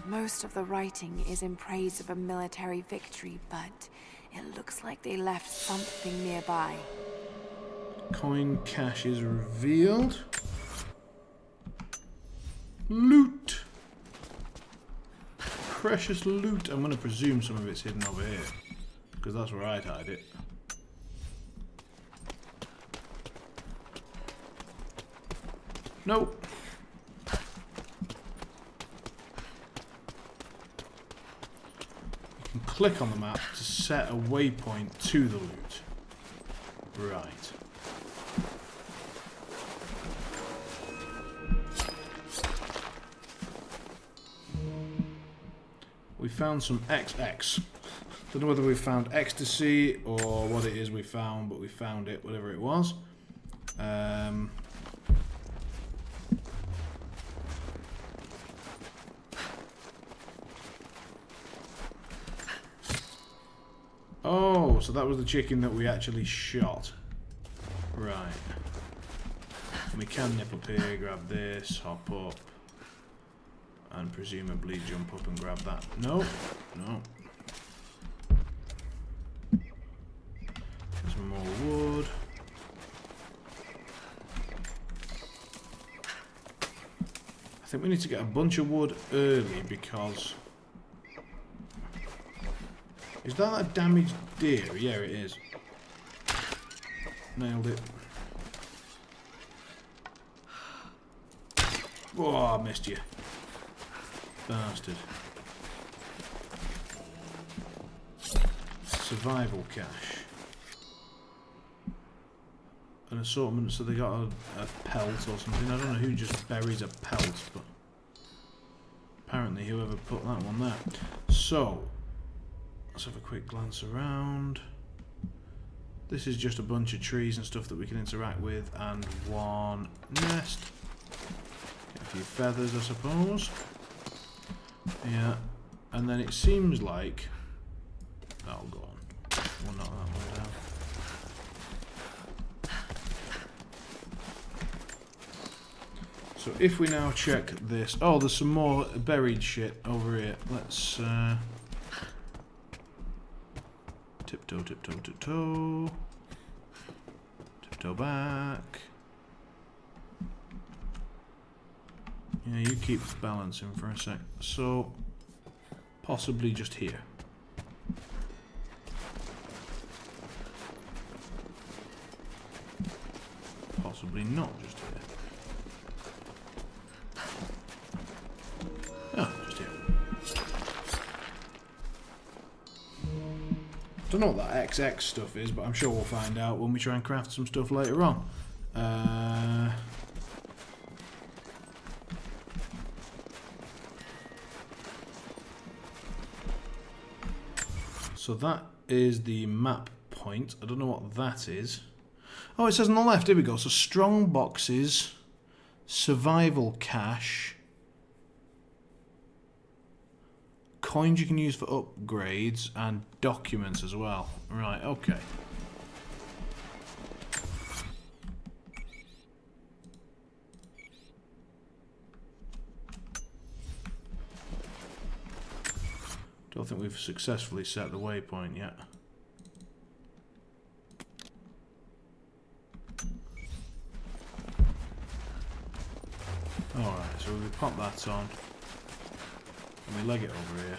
Most of the writing is in praise of a military victory, but it looks like they left something nearby. Coin cache is revealed. Loot! Precious loot. I'm going to presume some of it's hidden over here, because that's where I'd hide it. Nope. You can click on the map to set a waypoint to the loot. Right. We found some XX. Don't know whether we found ecstasy or what it is we found, but we found it, whatever it was. Oh, so that was the chicken that we actually shot. Right. We can nip up here, grab this, hop up, and presumably jump up and grab that. No, no. Some more wood. I think we need to get a bunch of wood early because... Is that a damaged deer? Yeah, it is. Nailed it. Oh, I missed you. Bastard. Survival cache. An assortment, so they got a pelt or something. I don't know who just buries a pelt, but apparently whoever put that one there. So, let's have a quick glance around. This is just a bunch of trees and stuff that we can interact with, and one nest. Get a few feathers, I suppose. Yeah, and then it seems like... Oh, go on. We'll knock that one down. So if we now check this... Oh, there's some more buried shit over here. Let's... Tiptoe, tiptoe, tiptoe. Tiptoe back. Yeah, you keep balancing for a sec. So, possibly just here. Possibly not just here. Oh, just here. don't know what that XX stuff is, but I'm sure we'll find out when we try and craft some stuff later on. So that is the map point. I don't know what that is. Oh, it says on the left. Here we go. So strong boxes, survival cache, coins you can use for upgrades, and documents as well. Right, okay. Don't think we've successfully set the waypoint yet. Alright, so we pop that on. And we leg it over here.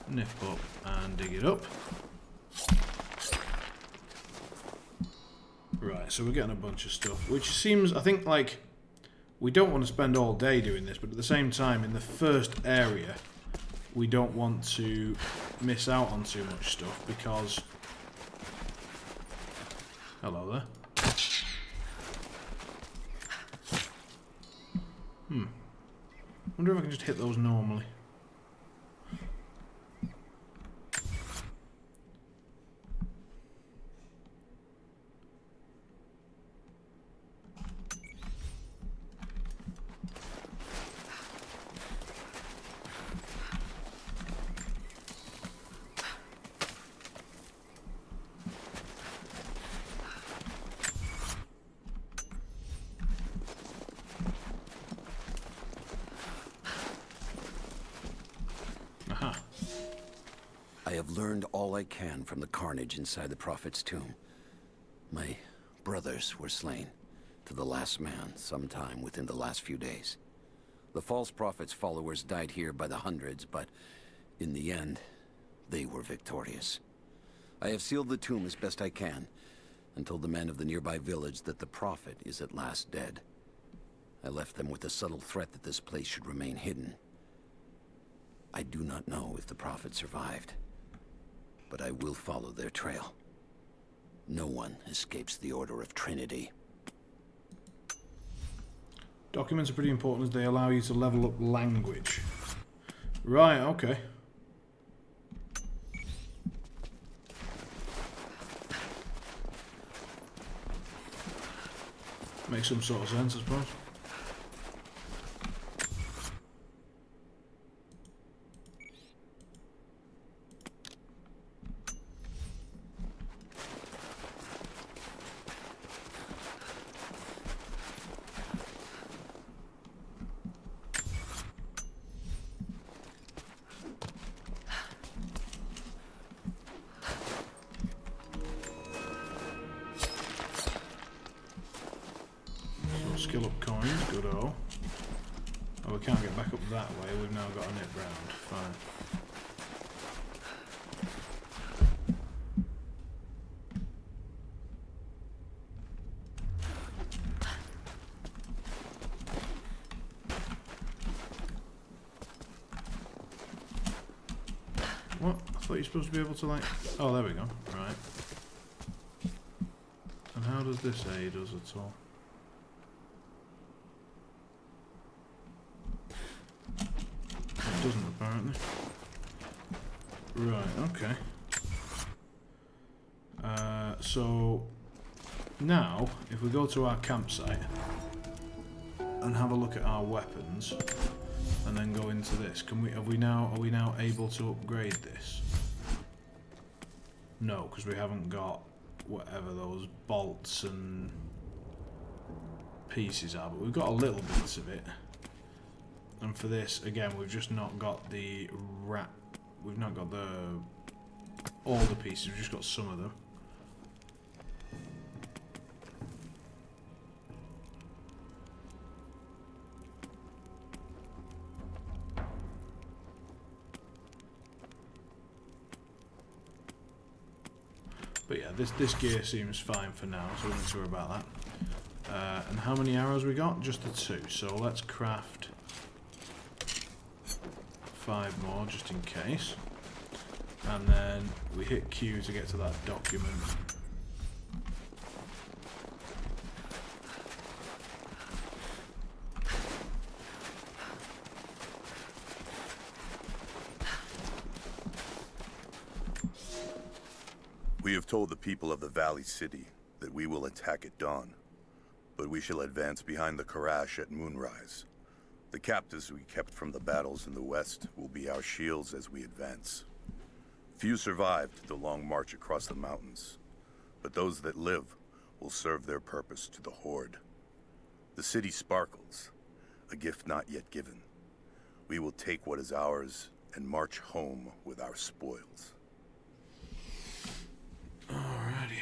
Nip up and dig it up. Right, so we're getting a bunch of stuff, which seems, I think, like, we don't want to spend all day doing this, but at the same time, in the first area, we don't want to miss out on too much stuff, because... Hello there. Wonder if I can just hit those normally. I have learned all I can from the carnage inside the Prophet's tomb. My brothers were slain, to the last man, sometime within the last few days. The false Prophet's followers died here by the hundreds, but in the end, they were victorious. I have sealed the tomb as best I can, and told the men of the nearby village that the Prophet is at last dead. I left them with the subtle threat that this place should remain hidden. I do not know if the Prophet survived, but I will follow their trail. No one escapes the Order of Trinity. Documents are pretty important as they allow you to level up language. Right, okay. Makes some sort of sense, I suppose. Skill up coins, good-o. Oh, we can't get back up that way, we've now got a nip round. Fine. What? I thought you were supposed to be able to, like... Oh, there we go. Right. And how does this aid us at all? Doesn't, apparently. Right, okay. So now, if we go to our campsite and have a look at our weapons, and then go into this, are we now able to upgrade this? No, because we haven't got whatever those bolts and pieces are, but we've got a little bits of it. And for this, again, we've just not got the we've not got all the pieces, we've just got some of them. But yeah, this gear seems fine for now, so we don't need to worry about that. And how many arrows we got? Just the 2, so let's craft 5 more just in case. And then we hit Q to get to that document. We have told the people of the Valley City that we will attack at dawn, but we shall advance behind the Karash at moonrise. The captives we kept from the battles in the west will be our shields as we advance. Few survived the long march across the mountains, but those that live will serve their purpose to the Horde. The city sparkles, a gift not yet given. We will take what is ours and march home with our spoils. Alrighty.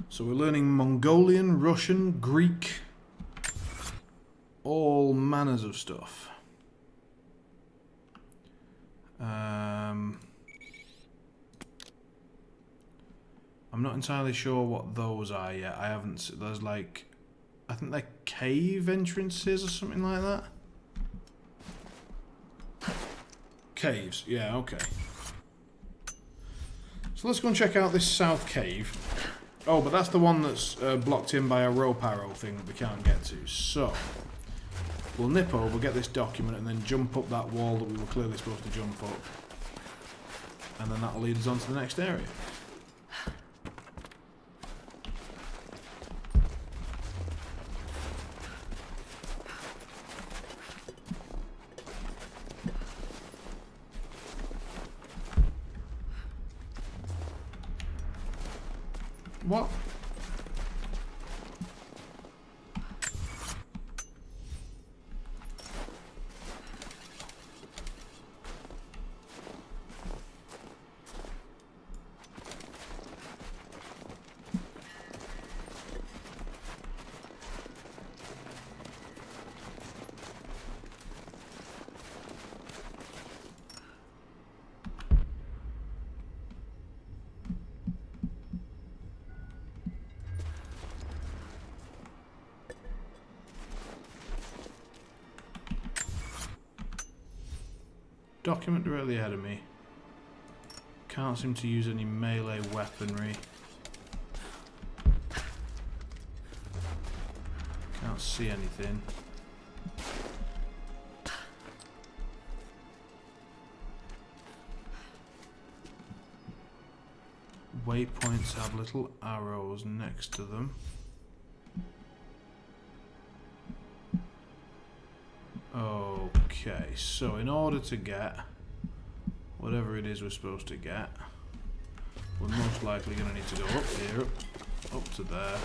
So we're learning Mongolian, Russian, Greek, all manners of stuff. I'm not entirely sure what those are yet. I haven't. There's like, I think they're cave entrances or something like that. Caves, yeah, okay. So let's go and check out this south cave. Oh, but that's the one that's blocked in by a rope arrow thing that we can't get to. So we'll nip over, get this document, and then jump up that wall that we were clearly supposed to jump up. And then that'll lead us on to the next area. What? Document directly ahead of me. Can't seem to use any melee weaponry. Can't see anything. Waypoints have little arrows next to them. Okay, so in order to get whatever it is we're supposed to get, we're most likely going to need to go up here, up to there.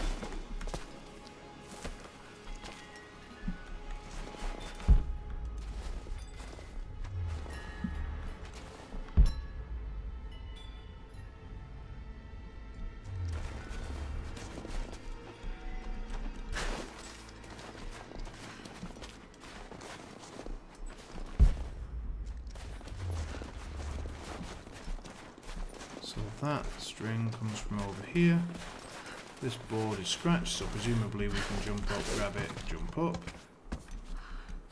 So that string comes from over here. This board is scratched, so presumably we can jump up, grab it, jump up,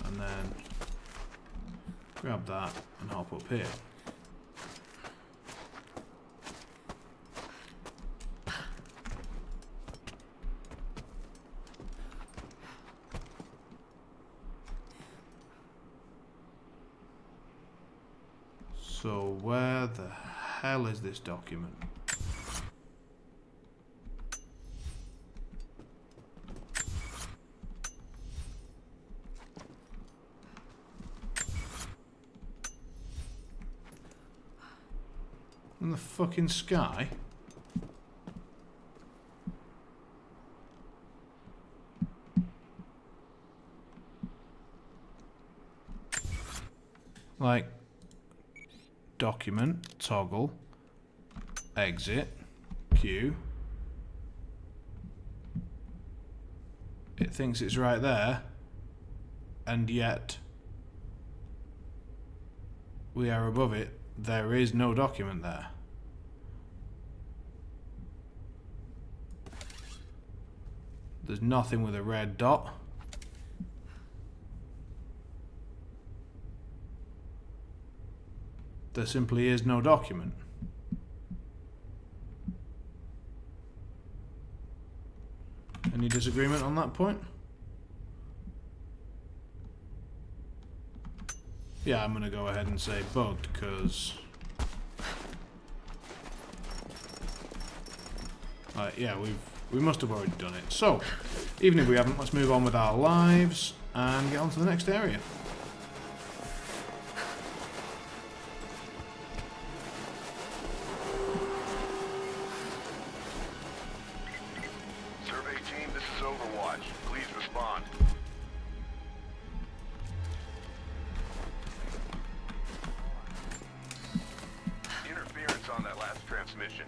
and then grab that and hop up here. So where the hell is this document? In the fucking sky? Like, document, toggle, exit, Q. It thinks it's right there, and yet we are above it. There is no document there. There's nothing with a red dot. there simply is no document. Any disagreement on that point? Yeah, I'm gonna go ahead and say bugged, because... yeah, we must have already done it. So, even if we haven't, let's move on with our lives and get on to the next area. Survey team, this is Overwatch. Please respond. Interference on that last transmission.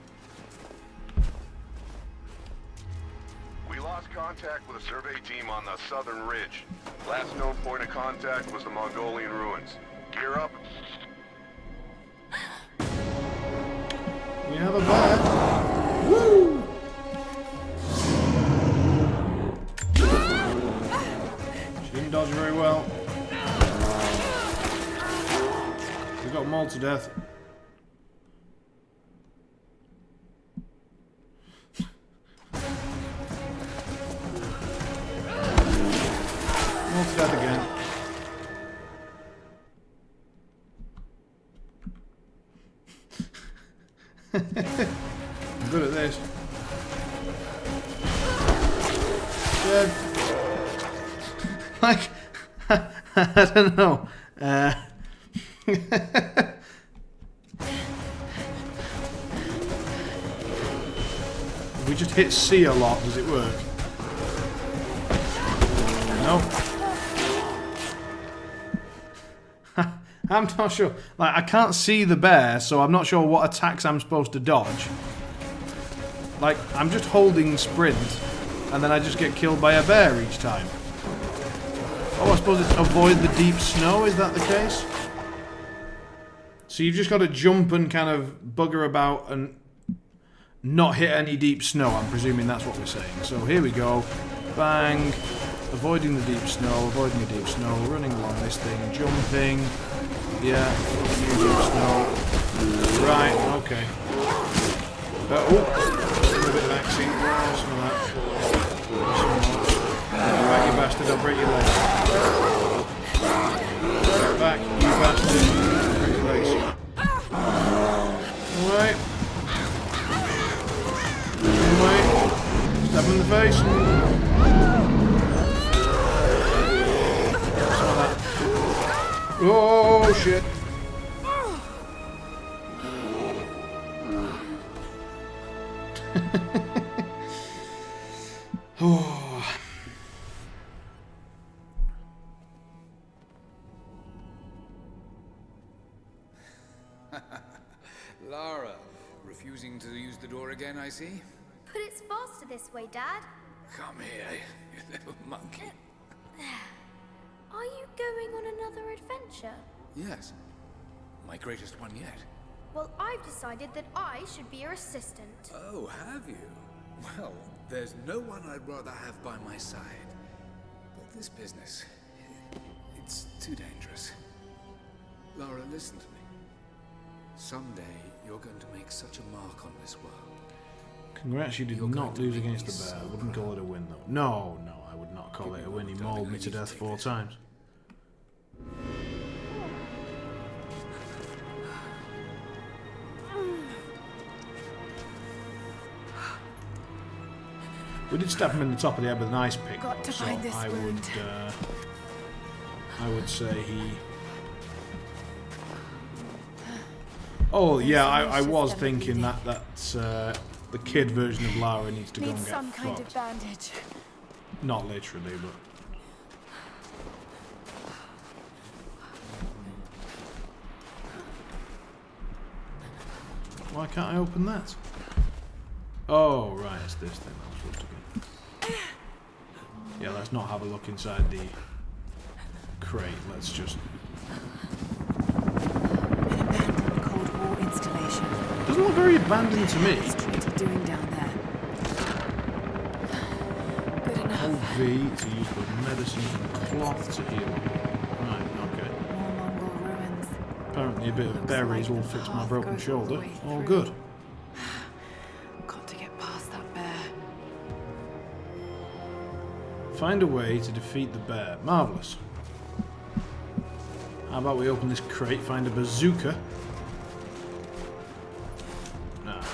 We lost contact with a survey team on the southern ridge. Last known point of contact was the Mongolian ruins. Gear up. We have a bear. Woo! She didn't dodge very well. We got mauled to death. Mauled to death again. I'm good at this. Dead. Like, I don't know. If we just hit C a lot, does it work? No. I'm not sure. Like, I can't see the bear, so I'm not sure what attacks I'm supposed to dodge. Like, I'm just holding sprint, and then I just get killed by a bear each time. Oh, I suppose it's avoid the deep snow, is that the case? So you've just got to jump and kind of bugger about and not hit any deep snow. I'm presuming that's what we're saying. So here we go. Bang. Avoiding the deep snow, running along this thing, jumping. Yeah, deep snow. Right, okay. Oh, a bit of vaccine. Some of that. Right, you bastard, I'll break your legs. Get back, you bastard. Break your legs. Alright. Anyway, stab him in the face. Some of that. Oh, shit. Oh. Lara, refusing to use the door again, I see? But it's faster this way, Dad. Come here, you little monkey. Are you going on another adventure? Yes. My greatest one yet. Well, I've decided that I should be your assistant. Oh, have you? Well, there's no one I'd rather have by my side. But this business, it's too dangerous. Lara, listen to me. Someday, you're going to make such a mark on this world. Congrats, you did not lose against the bear. I wouldn't call it a win, though. No, I would not call it a win. He mauled me to death 4 times. We did stab him in the top of the head with an ice pick, Got to so find this I would say he... Oh yeah, I was thinking that the kid version of Lara needs to go and get some kind fucked. of bandage. Not literally, but... Why can't I open that? Oh, right, it's this thing I was supposed to get. Yeah, let's not have a look inside the crate. Let's just... An abandoned Cold War installation. Doesn't look very abandoned to me. What's Trinity doing down there? Good enough. Hold V to use the medicine and cloth to heal. Right, okay. More Mongol ruins. Apparently a bit of berries will fix my broken shoulder. All good. Got to get past that bear. Find a way to defeat the bear. Marvellous. How about we open this crate, find a bazooka. Ah.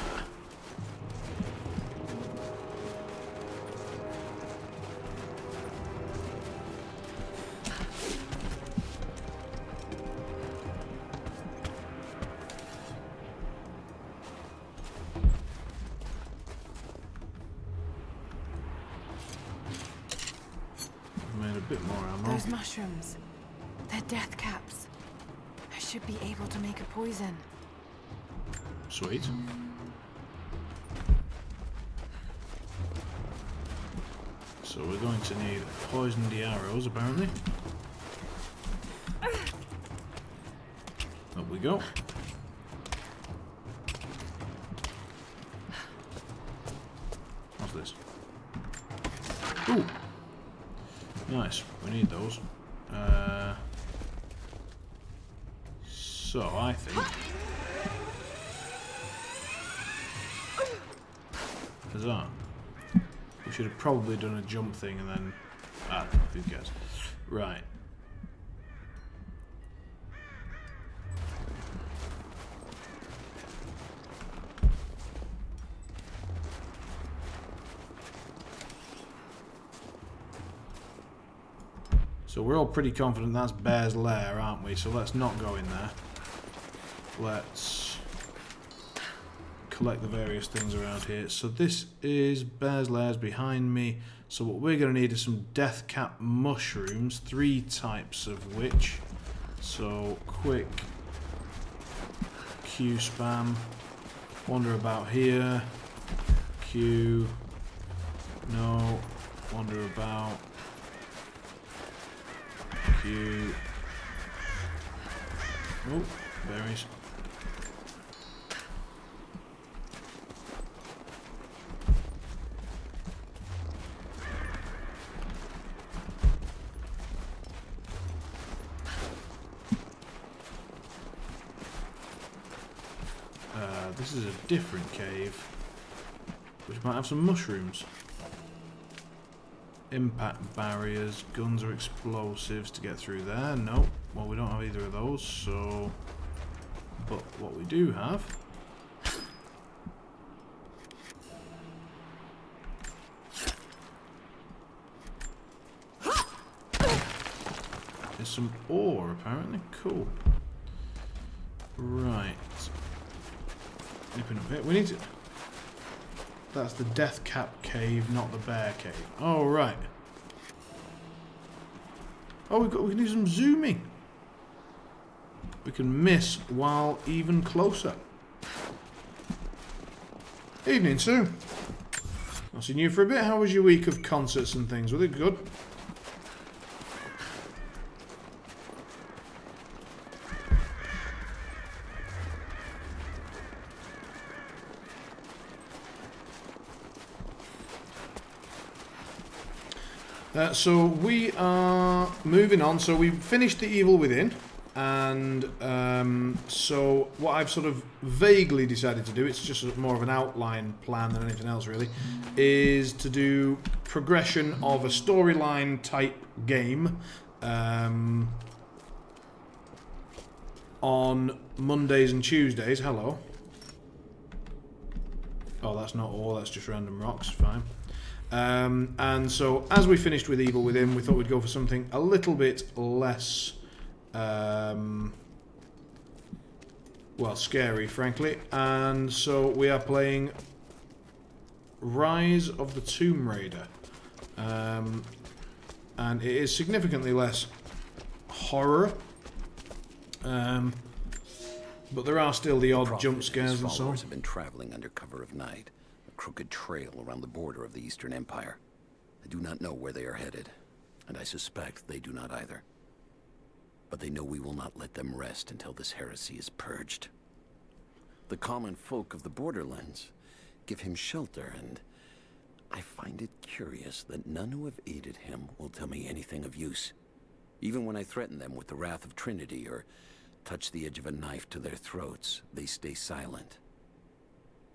Made a bit more ammo. Those mushrooms. They're death caps. I should be able to make a poison. Sweet. So we're going to need poisoned arrows, apparently. Up we go. What's this? Ooh! Nice, we need those. So I think... Huzzah. We should have probably done a jump thing and then... Ah, who cares? Right. So we're all pretty confident that's Bear's Lair, aren't we? So let's not go in there. Let's collect the various things around here. So this is Bear's Lair's behind me. So what we're going to need is some death cap mushrooms, 3 types of which. So quick Q spam, wander about here, Q, no, wander about, Q, oh, berries. This is a different cave, which might have some mushrooms. Impact barriers, guns or explosives to get through there. Nope. Well, we don't have either of those, so... But what we do have... is some ore, apparently. Cool. Right. Nipping up here. We need to... That's the Death Cap cave, not the Bear cave. Oh, right. Oh, we can do some zooming. We can miss while even closer. Evening, Sue. I've seen you for a bit. How was your week of concerts and things? Was it good? So we are moving on. So we finished The Evil Within, and so what I've sort of vaguely decided to do, it's just more of an outline plan than anything else really, is to do progression of a storyline type game on Mondays and Tuesdays. Hello. Oh, that's not all, that's just random rocks, fine. And so, as we finished with Evil Within, we thought we'd go for something a little bit less, well, scary, frankly. And so we are playing Rise of the Tomb Raider. And it is significantly less horror. But there are still the odd jump scares and so on. Have been traveling under cover of night. Crooked trail around the border of the Eastern Empire. I do not know where they are headed, and I suspect they do not either. But they know we will not let them rest until this heresy is purged. The common folk of the borderlands give him shelter, and I find it curious that none who have aided him will tell me anything of use, even when I threaten them with the wrath of Trinity or touch the edge of a knife to their throats, they stay silent.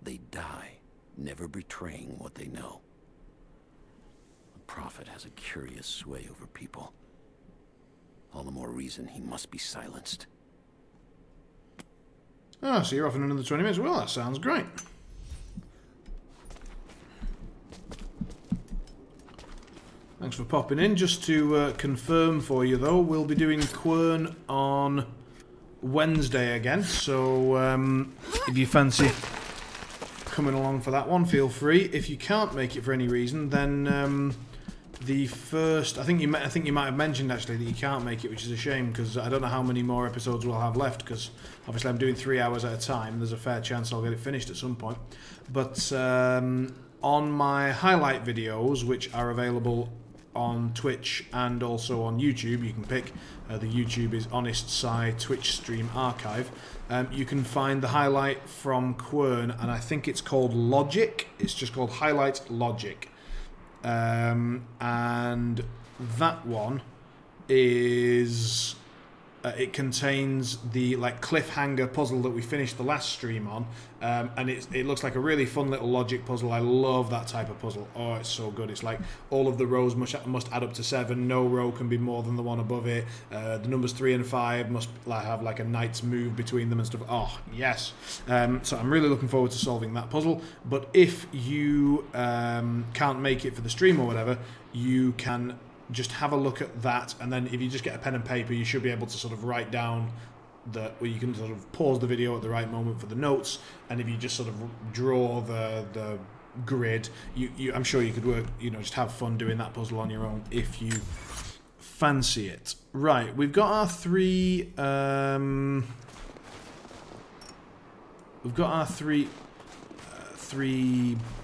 They die, never betraying what they know. The Prophet has a curious sway over people. All the more reason he must be silenced. Ah, so you're off in another 20 minutes. Well, that sounds great. Thanks for popping in. Just to confirm for you, though, we'll be doing Quern on Wednesday again. So if you fancy coming along for that one, feel free. If you can't make it for any reason, then the first... I think you might have mentioned, actually, that you can't make it, which is a shame, because I don't know how many more episodes we'll have left, because obviously I'm doing 3 hours at a time. There's a fair chance I'll get it finished at some point. But on my highlight videos, which are available on Twitch and also on YouTube, you can pick. The YouTube is Honest Sai Twitch Stream Archive. You can find the highlight from Quern, and I think it's called Logic. It's just called Highlight Logic. And that one is... it contains the cliffhanger puzzle that we finished the last stream on, and it looks like a really fun little logic puzzle. I love that type of puzzle. Oh, it's so good. It's like all of the rows must add up to 7. No row can be more than the one above it. The numbers 3 and 5 must have like a knight's move between them and stuff. Oh, yes. So I'm really looking forward to solving that puzzle. But if you can't make it for the stream or whatever, you can just have a look at that, and then if you just get a pen and paper, you should be able to sort of write down where you can sort of pause the video at the right moment for the notes, and if you just sort of draw the grid, I'm sure you could work, just have fun doing that puzzle on your own if you fancy it. Right, we've got our three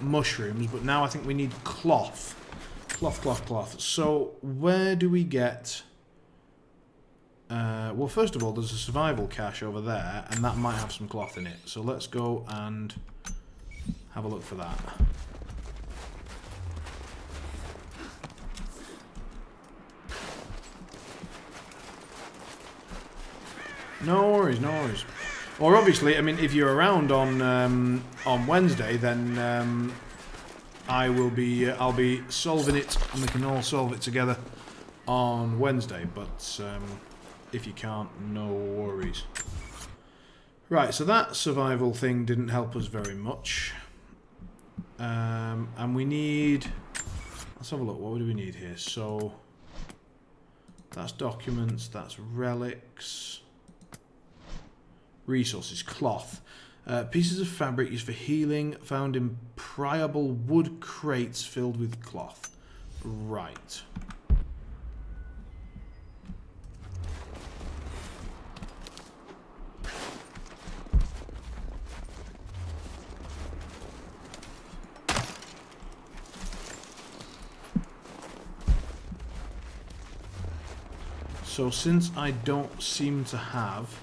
mushrooms, but now I think we need cloth. Cloth. So, where do we get... well, first of all, there's a survival cache over there, and that might have some cloth in it. So let's go and have a look for that. No worries. Or obviously, I mean, if you're around on Wednesday, then... I'll be solving it, and we can all solve it together on Wednesday, but if you can't, no worries. Right, so that survival thing didn't help us very much. And we need... Let's have a look, what do we need here? So, that's documents, that's relics. Resources, cloth. Pieces of fabric used for healing, found in priable wood crates filled with cloth. Right. So since I don't seem to have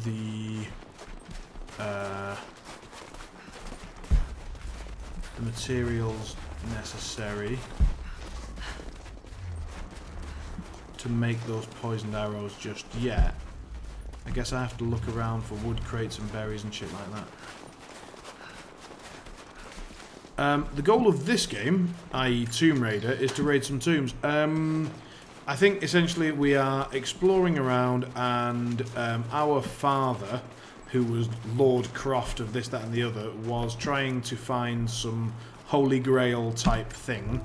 the materials necessary to make those poisoned arrows just yet, I guess I have to look around for wood crates and berries and shit like that. The goal of this game, i.e. Tomb Raider, is to raid some tombs. I think essentially we are exploring around, and our father, who was Lord Croft of this, that and the other, was trying to find some Holy Grail type thing,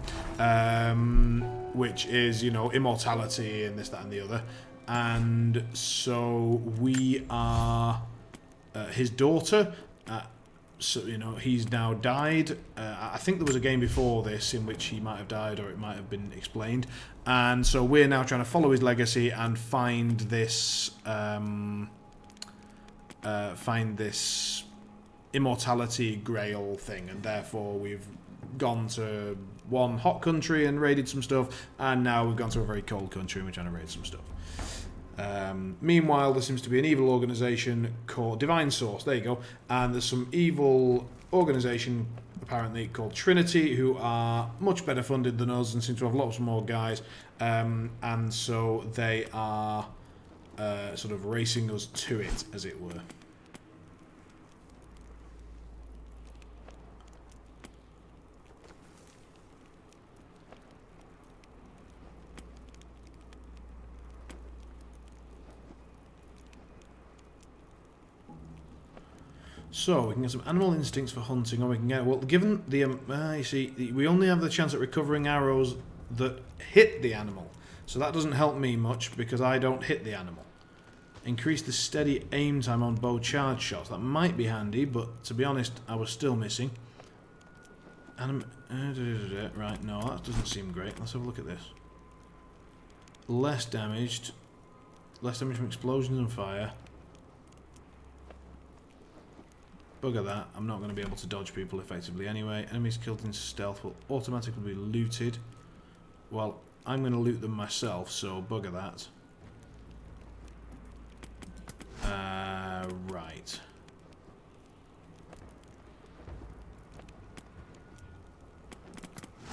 which is, immortality and this, that and the other. And so we are his daughter. So, he's now died. I think there was a game before this in which he might have died, or it might have been explained. And so we're now trying to follow his legacy and find this immortality grail thing, and therefore we've gone to one hot country and raided some stuff, and now we've gone to a very cold country and we're trying to raid some stuff. Meanwhile, there seems to be an evil organisation called Divine Source, there you go, and there's some evil organisation apparently called Trinity, who are much better funded than us and seem to have lots more guys, and so they are sort of racing us to it, as it were. So, we can get some animal instincts for hunting, or we can get... Well, given the... you see, we only have the chance at recovering arrows that hit the animal. So that doesn't help me much, because I don't hit the animal. Increase the steady aim time on bow charge shots. That might be handy, but to be honest, I was still missing. Right, no, that doesn't seem great. Let's have a look at this. Less damaged. Less damage from explosions and fire. Bugger that. I'm not going to be able to dodge people effectively anyway. Enemies killed in stealth will automatically be looted. Well, I'm going to loot them myself, so bugger that. Right.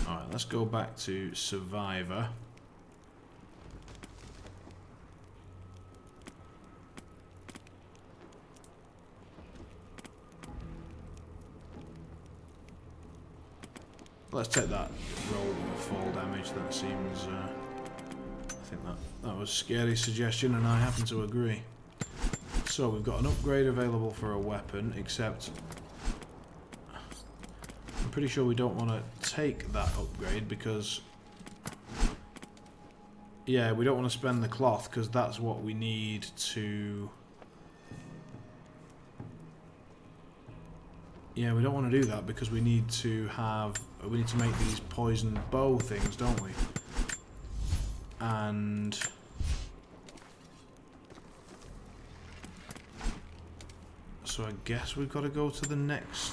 Alright, let's go back to Survivor. Let's take that roll with fall damage. That seems... I think that was a scary suggestion, and I happen to agree. So we've got an upgrade available for a weapon, except I'm pretty sure we don't want to take that upgrade because... Yeah, we don't want to spend the cloth because that's what we need to... Yeah, we don't want to do that because we need to have... We need to make these poisoned bow things, don't we? And... So I guess we've got to go to the next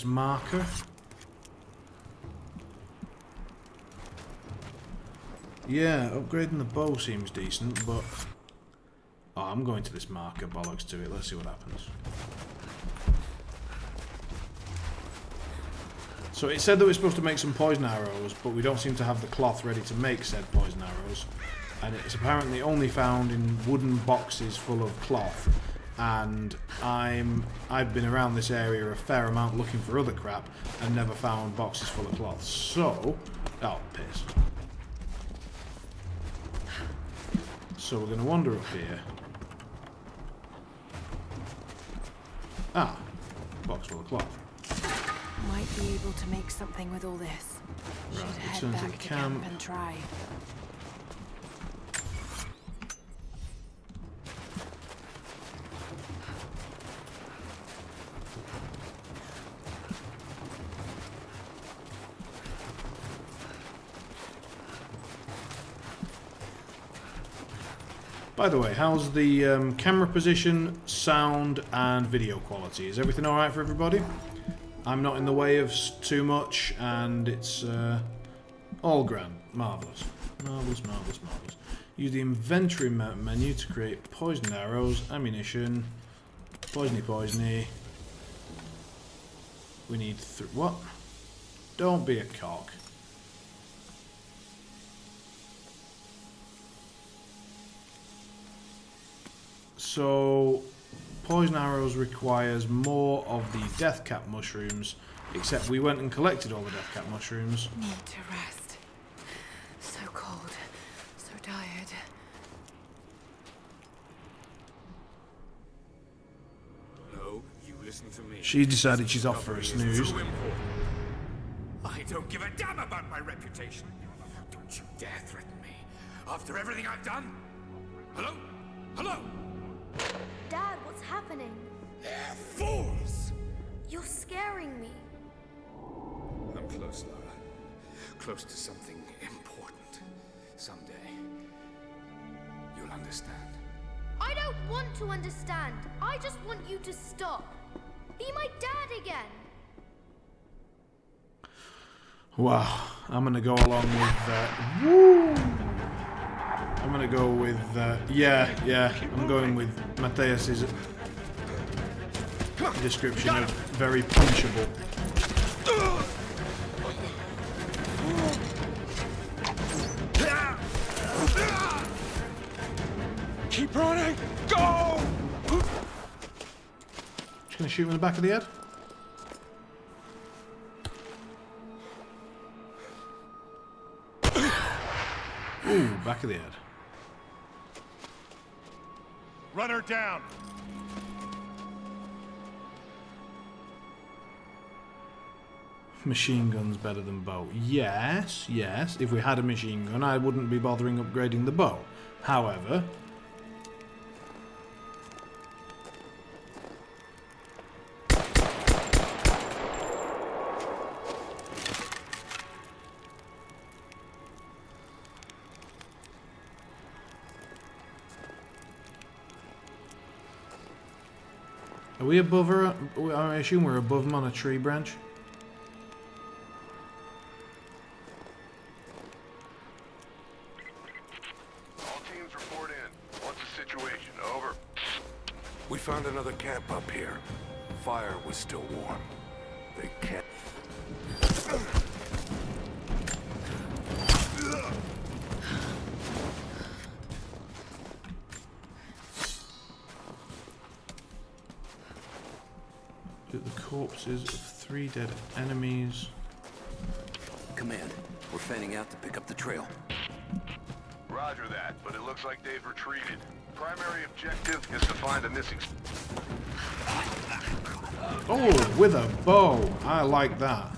marker. Yeah, upgrading the bow seems decent, but... Oh, I'm going to this marker, bollocks to it. Let's see what happens. So it said that we're supposed to make some poison arrows, but we don't seem to have the cloth ready to make said poison arrows. And it's apparently only found in wooden boxes full of cloth. And I've been around this area a fair amount looking for other crap and never found boxes full of cloth. So, oh piss. So we're going to wander up here. Ah, box full of cloth. Might be able to make something with all this. Should head return back to to camp and try. By the way, how's the camera position, sound, and video quality? Is everything alright for everybody? I'm not in the way of too much, and it's all grand. Marvellous. Marvellous, marvellous, marvellous. Use the inventory menu to create poison arrows, ammunition, poisony. We need what? Don't be a cock. So, poison arrows requires more of the deathcap mushrooms, except we went and collected all the deathcap mushrooms. Need to rest. So cold, so tired. No, you listen to me. She decided she's off for a snooze. I don't give a damn about my reputation. Don't you dare threaten me. After everything I've done. Hello? Hello? Dad, what's happening? They're fools! You're scaring me. I'm close, Lara. Close to something important. Someday, you'll understand. I don't want to understand. I just want you to stop. Be my dad again. Wow, I'm gonna go along with that. Woo! I'm gonna go with yeah. I'm going with Matthias's description of very punchable. Keep running! Go! Just gonna shoot him in the back of the head. Ooh, back of the head. Run her down. Machine gun's better than bow. Yes, yes. If we had a machine gun, I wouldn't be bothering upgrading the bow. However, are we above her? I assume we're above them on a tree branch. All teams report in. What's the situation? Over. We found another camp up here. Fire was still warm. They can't... The corpses of 3 dead enemies. Command, we're fanning out to pick up the trail. Roger that, but it looks like they've retreated. Primary objective is to find the missing... Oh, with a bow. I like that.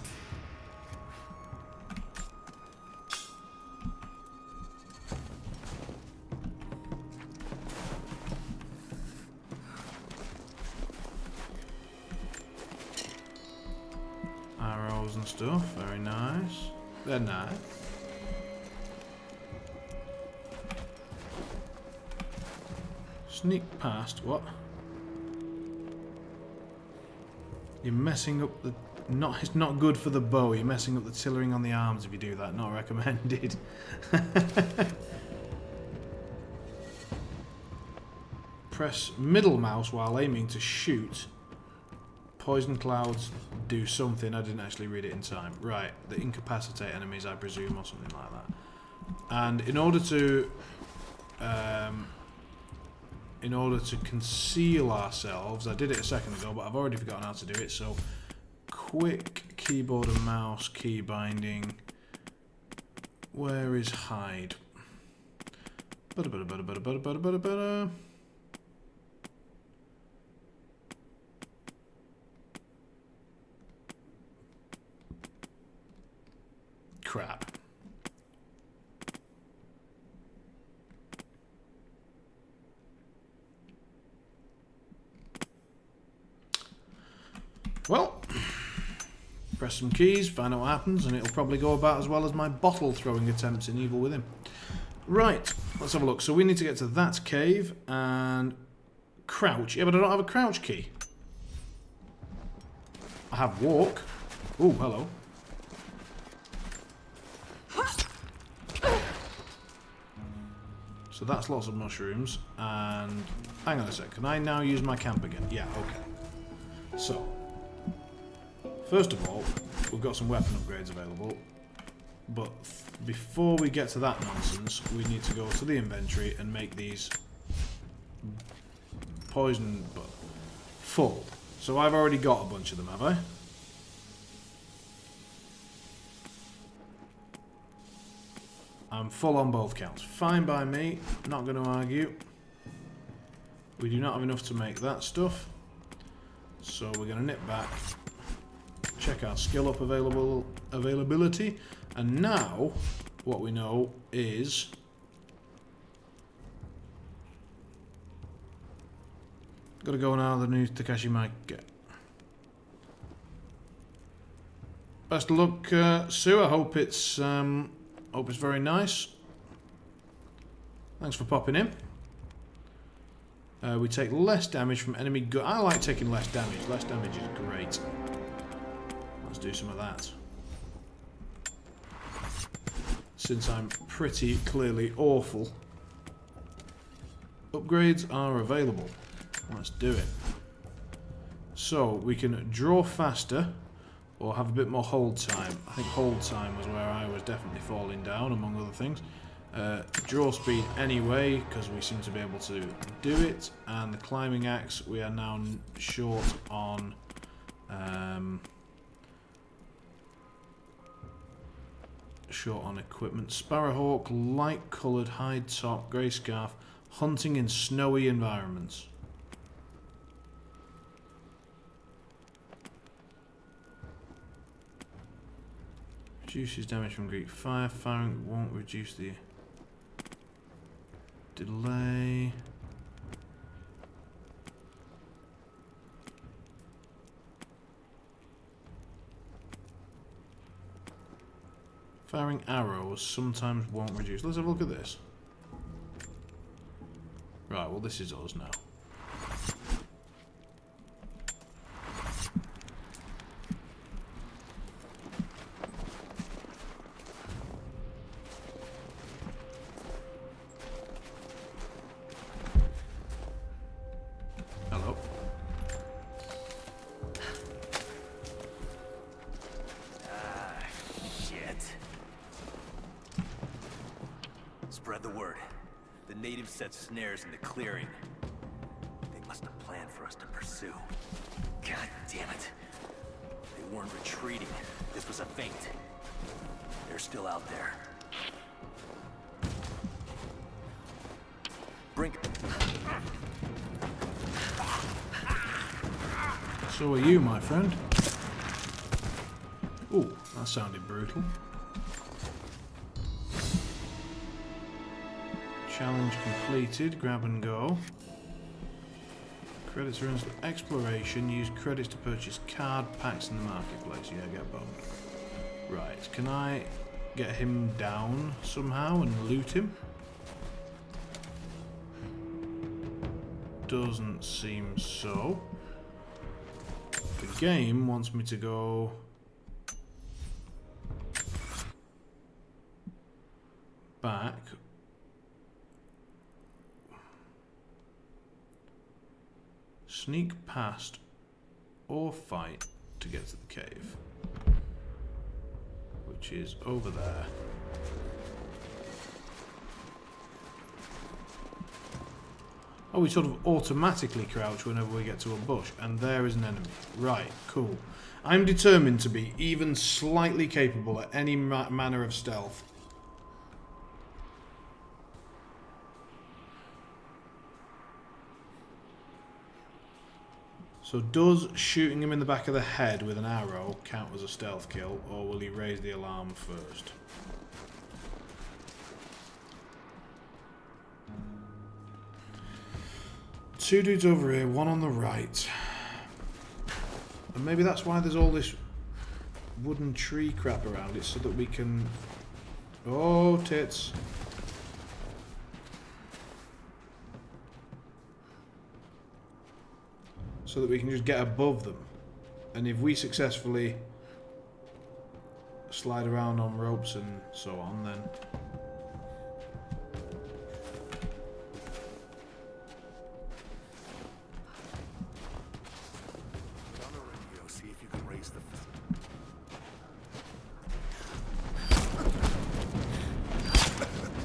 Arrows and stuff. Very nice. They're nice. Sneak past. What? You're messing up the... It's not good for the bow. You're messing up the tillering on the arms if you do that. Not recommended. Press middle mouse while aiming to shoot. Poison clouds do something. I didn't actually read it in time. Right. They incapacitate enemies, I presume, or something like that. And in order to conceal ourselves, I did it a second ago, but I've already forgotten how to do it, so quick keyboard and mouse key binding. Where is hide? Crap. Well, press some keys, find out what happens, and it'll probably go about as well as my bottle throwing attempts in Evil Within. Right, let's have a look. So we need to get to that cave and crouch. Yeah, but I don't have a crouch key. I have walk. Ooh, hello. So that's lots of mushrooms. And hang on a sec. Can I now use my camp again? Yeah, okay. So, first of all, we've got some weapon upgrades available. But before we get to that nonsense, we need to go to the inventory and make these poison full. So I've already got a bunch of them, have I? I'm full on both counts. Fine by me. Not going to argue. We do not have enough to make that stuff. So we're going to nip back. Check our skill up availability. And now, what we know is... Gotta go now, the new Takashi might get. Best of luck, Sue. I hope it's very nice. Thanks for popping in. We take less damage from enemy gun. I like taking less damage. Less damage is great. Let's do some of that. Since I'm pretty clearly awful. Upgrades are available. Let's do it. So, we can draw faster or have a bit more hold time. I think hold time was where I was definitely falling down, among other things. Draw speed anyway, because we seem to be able to do it. And the climbing axe, we are now short on... short on equipment. Sparrowhawk, light coloured hide top, grey scarf, hunting in snowy environments. Reduces damage from Greek fire. Firing won't reduce the delay. Firing arrows sometimes won't reduce. Let's have a look at this. Right, well this is us now. Hello. Spread the word. The natives set snares in the clearing. They must have planned for us to pursue. God damn it. They weren't retreating. This was a feint. They're still out there. Bring... So are you, my friend. Ooh, that sounded brutal. Challenge completed. Grab and go. Credits earns exploration. Use credits to purchase card packs in the marketplace. Yeah, get boned. Right, can I get him down somehow and loot him? Doesn't seem so. The game wants me to go back. Sneak past or fight to get to the cave, which is over there. Oh, we sort of automatically crouch whenever we get to a bush, and there is an enemy. Right, cool. I'm determined to be even slightly capable at any manner of stealth. So does shooting him in the back of the head with an arrow count as a stealth kill, or will he raise the alarm first? Two dudes over here, one on the right. And maybe that's why there's all this wooden tree crap around it, so that we can... Oh, tits. So that we can just get above them. And if we successfully slide around on ropes and so on, then...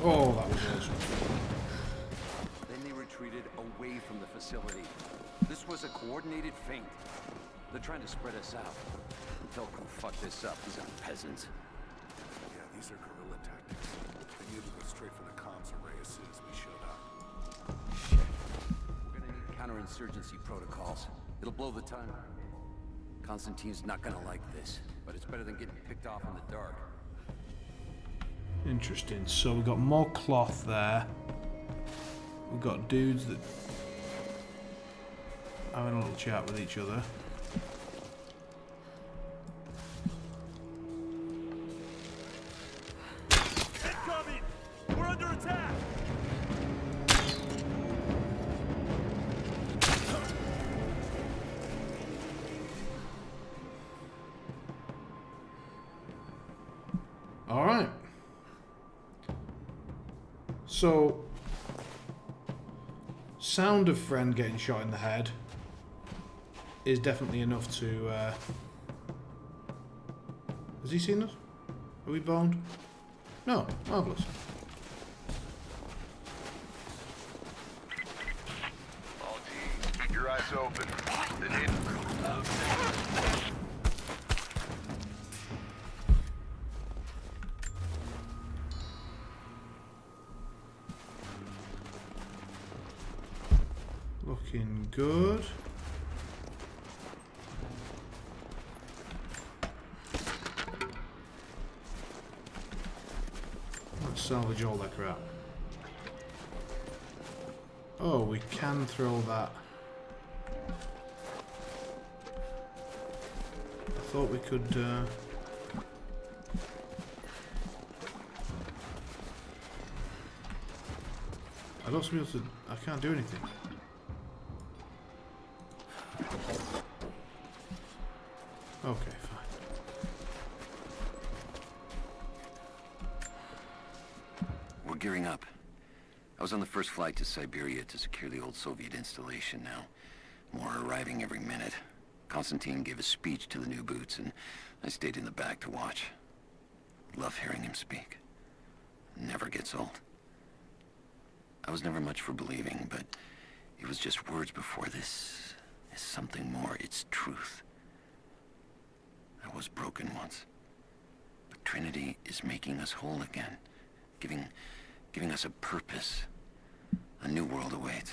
Oh, that was awesome. Then they retreated away from the facility. This was a coordinated feint. They're trying to spread us out. Velcro fucked this up. These are peasants. Yeah, these are guerrilla tactics. They knew to go straight for the comms array as soon as we showed up. Shit. We're gonna need counterinsurgency protocols. It'll blow the time. Constantine's not gonna like this, but it's better than getting picked off in the dark. Interesting. So we've got more cloth there. We've got dudes that having a little chat with each other. Incoming! We're under attack! All right. So, sound of friend getting shot in the head is definitely enough to... Has he seen us? Are we boned? No. Marvellous. That's open. The native... Looking good. Let's salvage all that crap. Oh, we can throw that. I thought we could... I don't seem able to... I can't do anything. Okay, fine. We're gearing up. I was on the first flight to Siberia to secure the old Soviet installation now. More are arriving every minute. Konstantin gave a speech to the new boots, and I stayed in the back to watch. Love hearing him speak. Never gets old. I was never much for believing, but it was just words before. This is something more. It's truth. I was broken once. But Trinity is making us whole again. Giving us a purpose. A new world awaits.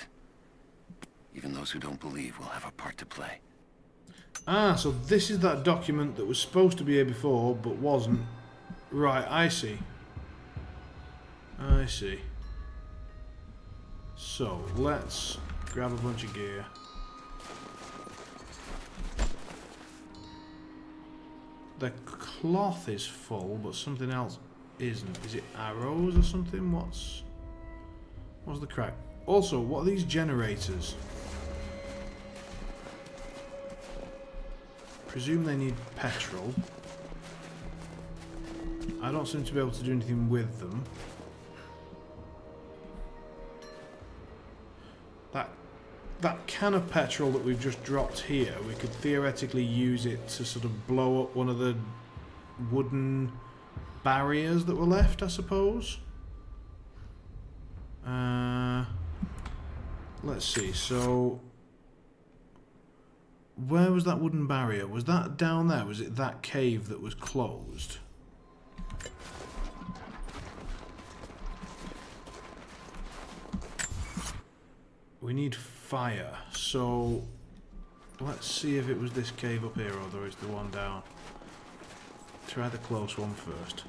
Even those who don't believe will have a part to play. Ah, so this is that document that was supposed to be here before, but wasn't. Right, I see. I see. So, let's grab a bunch of gear. The cloth is full, but something else isn't. Is it arrows or something? What's the crack? Also, what are these generators? Presume they need petrol. I don't seem to be able to do anything with them. That can of petrol that we've just dropped here, we could theoretically use it to sort of blow up one of the wooden barriers that were left, I suppose. Let's see, so... Where was that wooden barrier? Was that down there? Was it that cave that was closed? We need fire, so let's see if it was this cave up here or it's the one down. Try the close one first.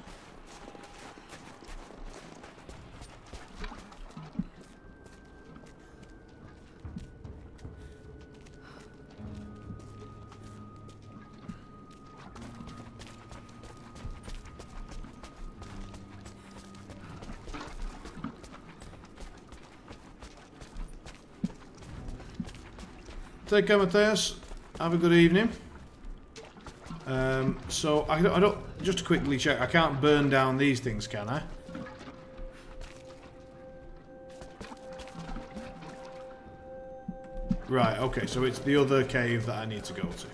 Take care, Matthias. Have a good evening. So I don't. Just to quickly check, I can't burn down these things, can I? Right. Okay. So it's the other cave that I need to go to.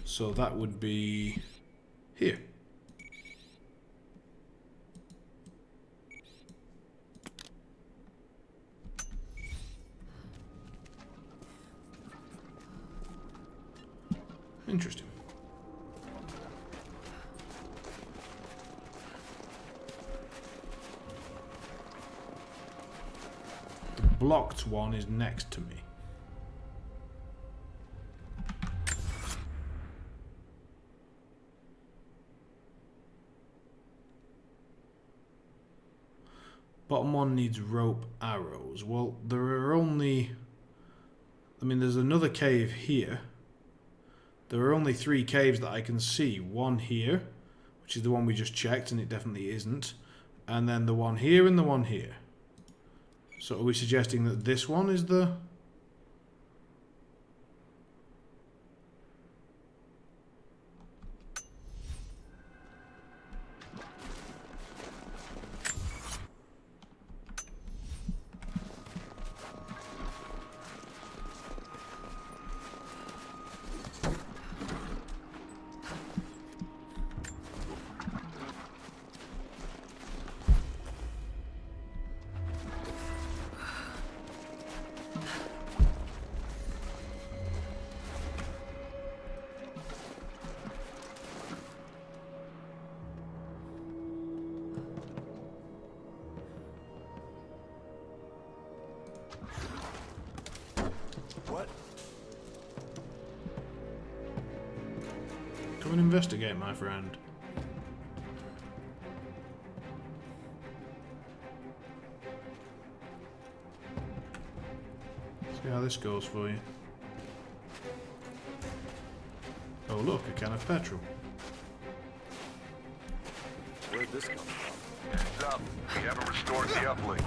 So that would be here. Interesting. The blocked one is next to me. Bottom one needs rope arrows. Well, there are only... I mean, there's another cave here. There are only 3 caves that I can see. One here, which is the one we just checked, and it definitely isn't. And then the one here and the one here. So are we suggesting that this one is the... What? Come and investigate, my friend. See how this goes for you. Oh look, a can of petrol. Where'd this come from? Heads up. We haven't restored the uplink.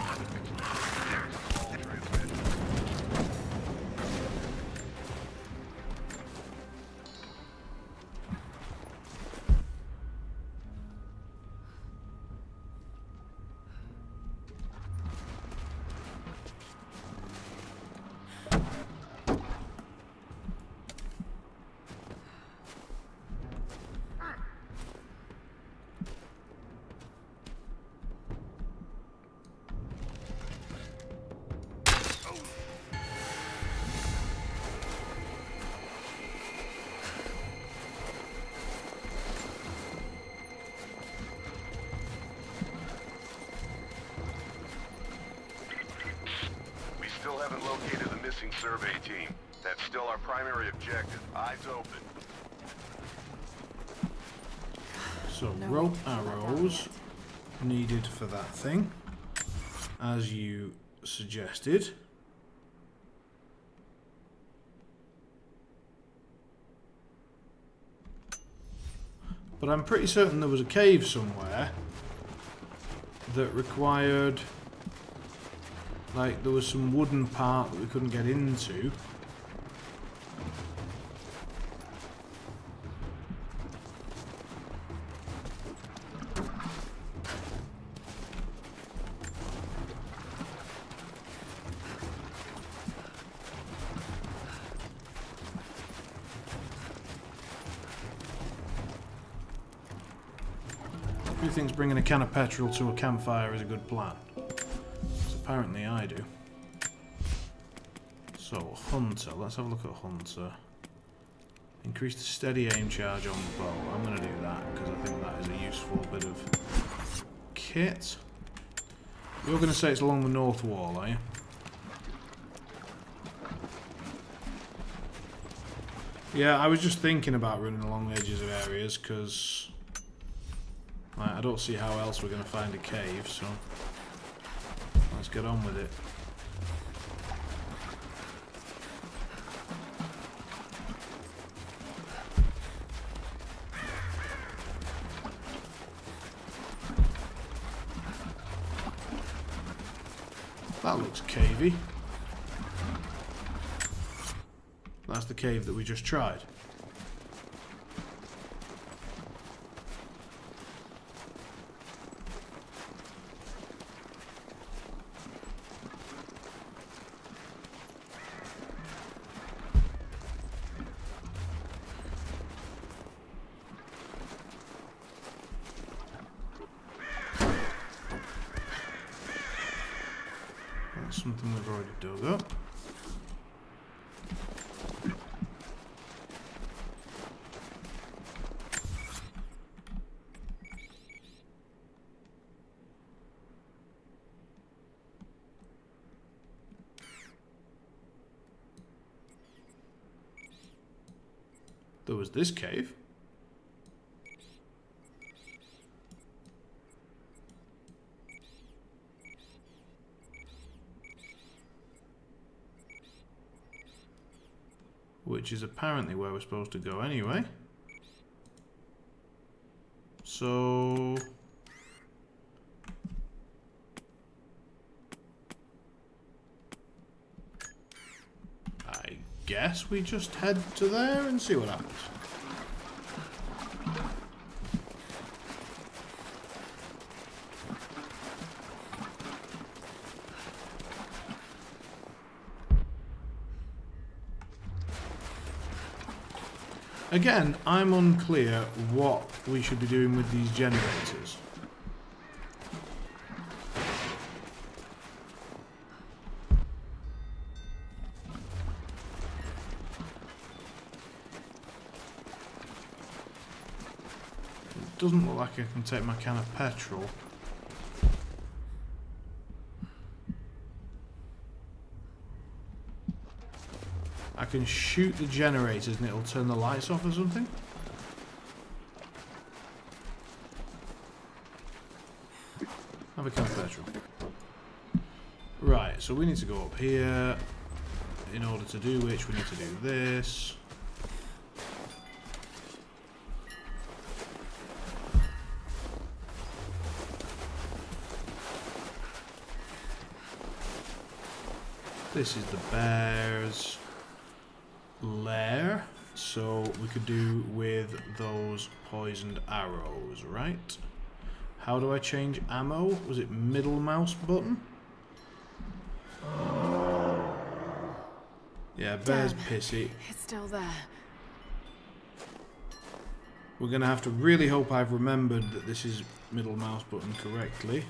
Haven't located the missing survey team. That's still our primary objective. Eyes open. So, rope arrows needed for that thing, as you suggested. But I'm pretty certain there was a cave somewhere that required... like, there was some wooden part that we couldn't get into. Who thinks bringing a can of petrol to a campfire is a good plan? Apparently I do. So, Hunter. Let's have a look at Hunter. Increase the steady aim charge on the bow. I'm going to do that because I think that is a useful bit of kit. You're going to say it's along the north wall, are you? Yeah, I was just thinking about running along the edges of areas because I don't see how else we're going to find a cave, so... let's get on with it. That looks cavey. That's the cave that we just tried. Something we've already dug up. There was this cave. Which is apparently where we're supposed to go anyway. So... I guess we just head to there and see what happens. Again, I'm unclear what we should be doing with these generators. It doesn't look like I can take my can of petrol. I can shoot the generators and it'll turn the lights off or something. Have a can of petrol. Right, so we need to go up here. In order to do which, we need to do this. This is the bear's lair, so we could do with those poisoned arrows, right? How do I change ammo? Was it middle mouse button? Yeah, bear's pissy. It's still there. We're gonna have to really hope I've remembered that this is middle mouse button correctly.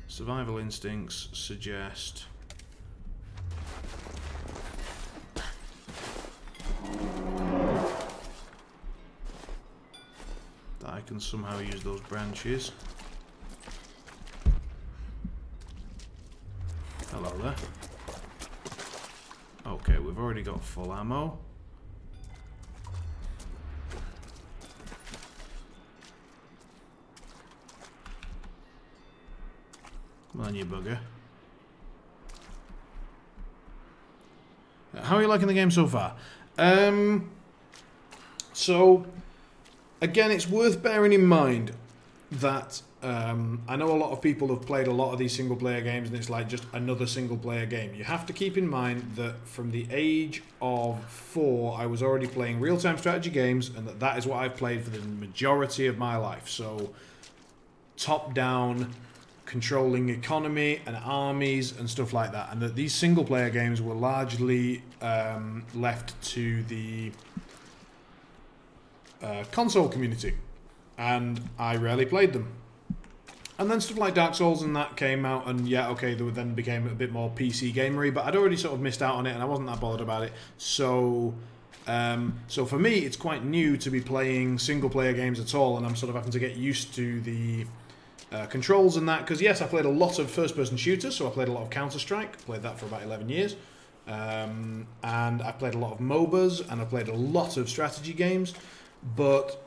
Survival instincts suggest that I can somehow use those branches. Hello there. Okay, we've already got full ammo. Come on, you bugger. How are you liking the game so far? So, again, it's worth bearing in mind that I know a lot of people have played a lot of these single-player games and it's like just another single-player game. You have to keep in mind that from the age of 4, I was already playing real-time strategy games, and that is what I've played for the majority of my life. So, top-down, controlling economy and armies and stuff like that, and that these single-player games were largely left to the console community, and I rarely played them. And then stuff like Dark Souls and that came out, and yeah, okay, they then became a bit more PC gamery, but I'd already sort of missed out on it, and I wasn't that bothered about it. So, so for me, it's quite new to be playing single-player games at all, and I'm sort of having to get used to the controls and that, because yes, I played a lot of first-person shooters, so I played a lot of Counter-Strike, played that for about 11 years, and I played a lot of MOBAs, and I played a lot of strategy games, but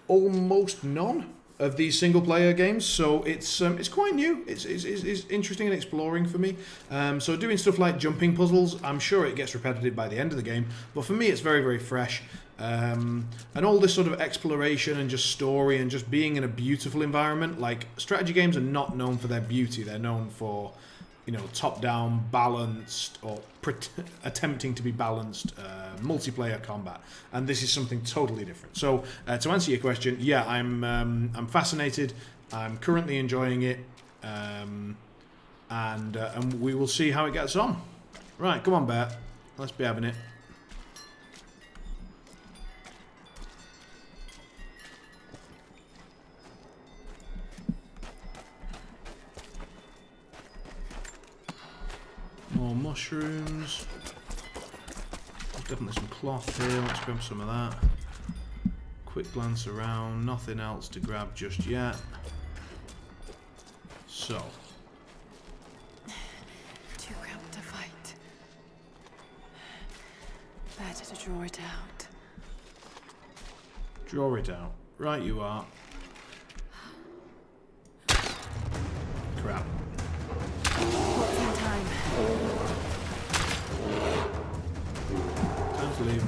almost none of these single-player games, so it's quite new. It's interesting and exploring for me. So doing stuff like jumping puzzles, I'm sure it gets repetitive by the end of the game, but for me it's very, very fresh. And all this sort of exploration and just story and just being in a beautiful environment. Like, strategy games are not known for their beauty. They're known for, you know, top-down, balanced, or attempting to be balanced multiplayer combat. And this is something totally different. So, to answer your question, yeah, I'm fascinated. I'm currently enjoying it. And we will see how it gets on. Right, come on, Bear. Let's be having it. More mushrooms. There's definitely some cloth here. Let's grab some of that. Quick glance around. Nothing else to grab just yet. So. Too cramped to fight. Better to draw it out. Draw it out. Right you are. Crap. What's in time? Time to leave.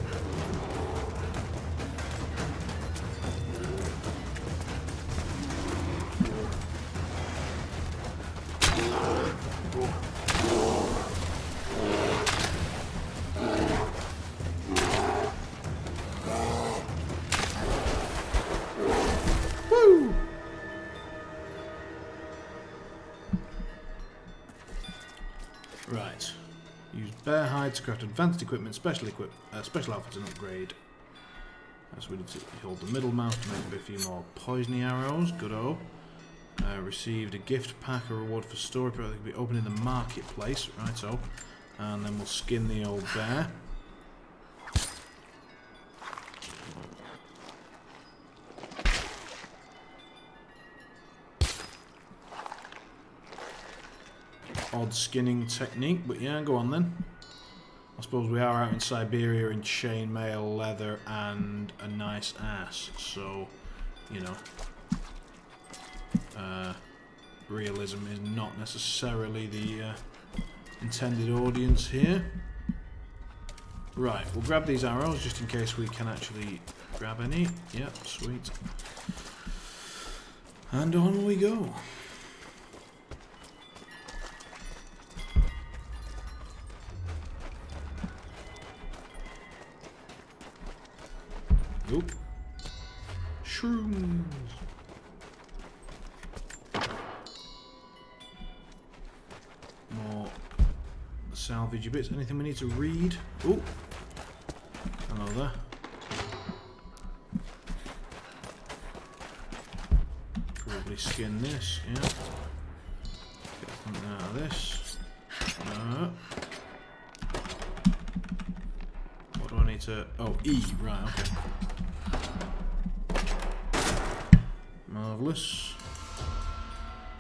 Woo! Right. Use bear hide to craft advanced equipment, special outfits and upgrade. So we need to hold the middle mouse to make a few more poisony arrows. Good-o. Received a gift pack, a reward for story product that can be opened in the marketplace. Right, so. And then we'll skin the old bear. odd skinning technique, but yeah, go on then. I suppose we are out in Siberia in chainmail, leather, and a nice ass, so, you know, realism is not necessarily the intended audience here. Right, we'll grab these arrows just in case we can actually grab any. Yep, sweet. And on we go. Oop. Shrooms. More salvage bits. Anything we need to read? Oh. Hello there. Probably skin this, yeah. Get something out of this. What do I need to... Oh, E, right, okay. Marvellous.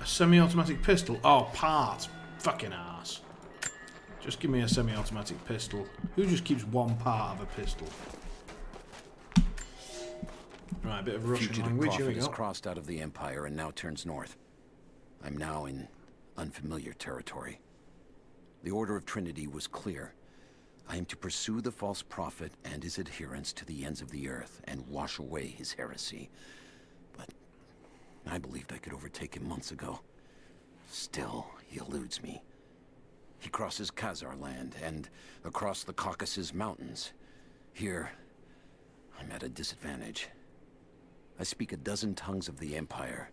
A semi-automatic pistol. Oh, part. Fucking ass. Just give me a semi-automatic pistol. Who just keeps one part of a pistol? Right, a bit of Russian language. Here we go. Has crossed out of the Empire and now turns north. I'm now in unfamiliar territory. The Order of Trinity was clear. I am to pursue the false prophet and his adherents to the ends of the earth and wash away his heresy. But I believed I could overtake him months ago. Still, he eludes me. He crosses Khazar land and across the Caucasus Mountains. Here, I'm at a disadvantage. I speak a dozen tongues of the Empire,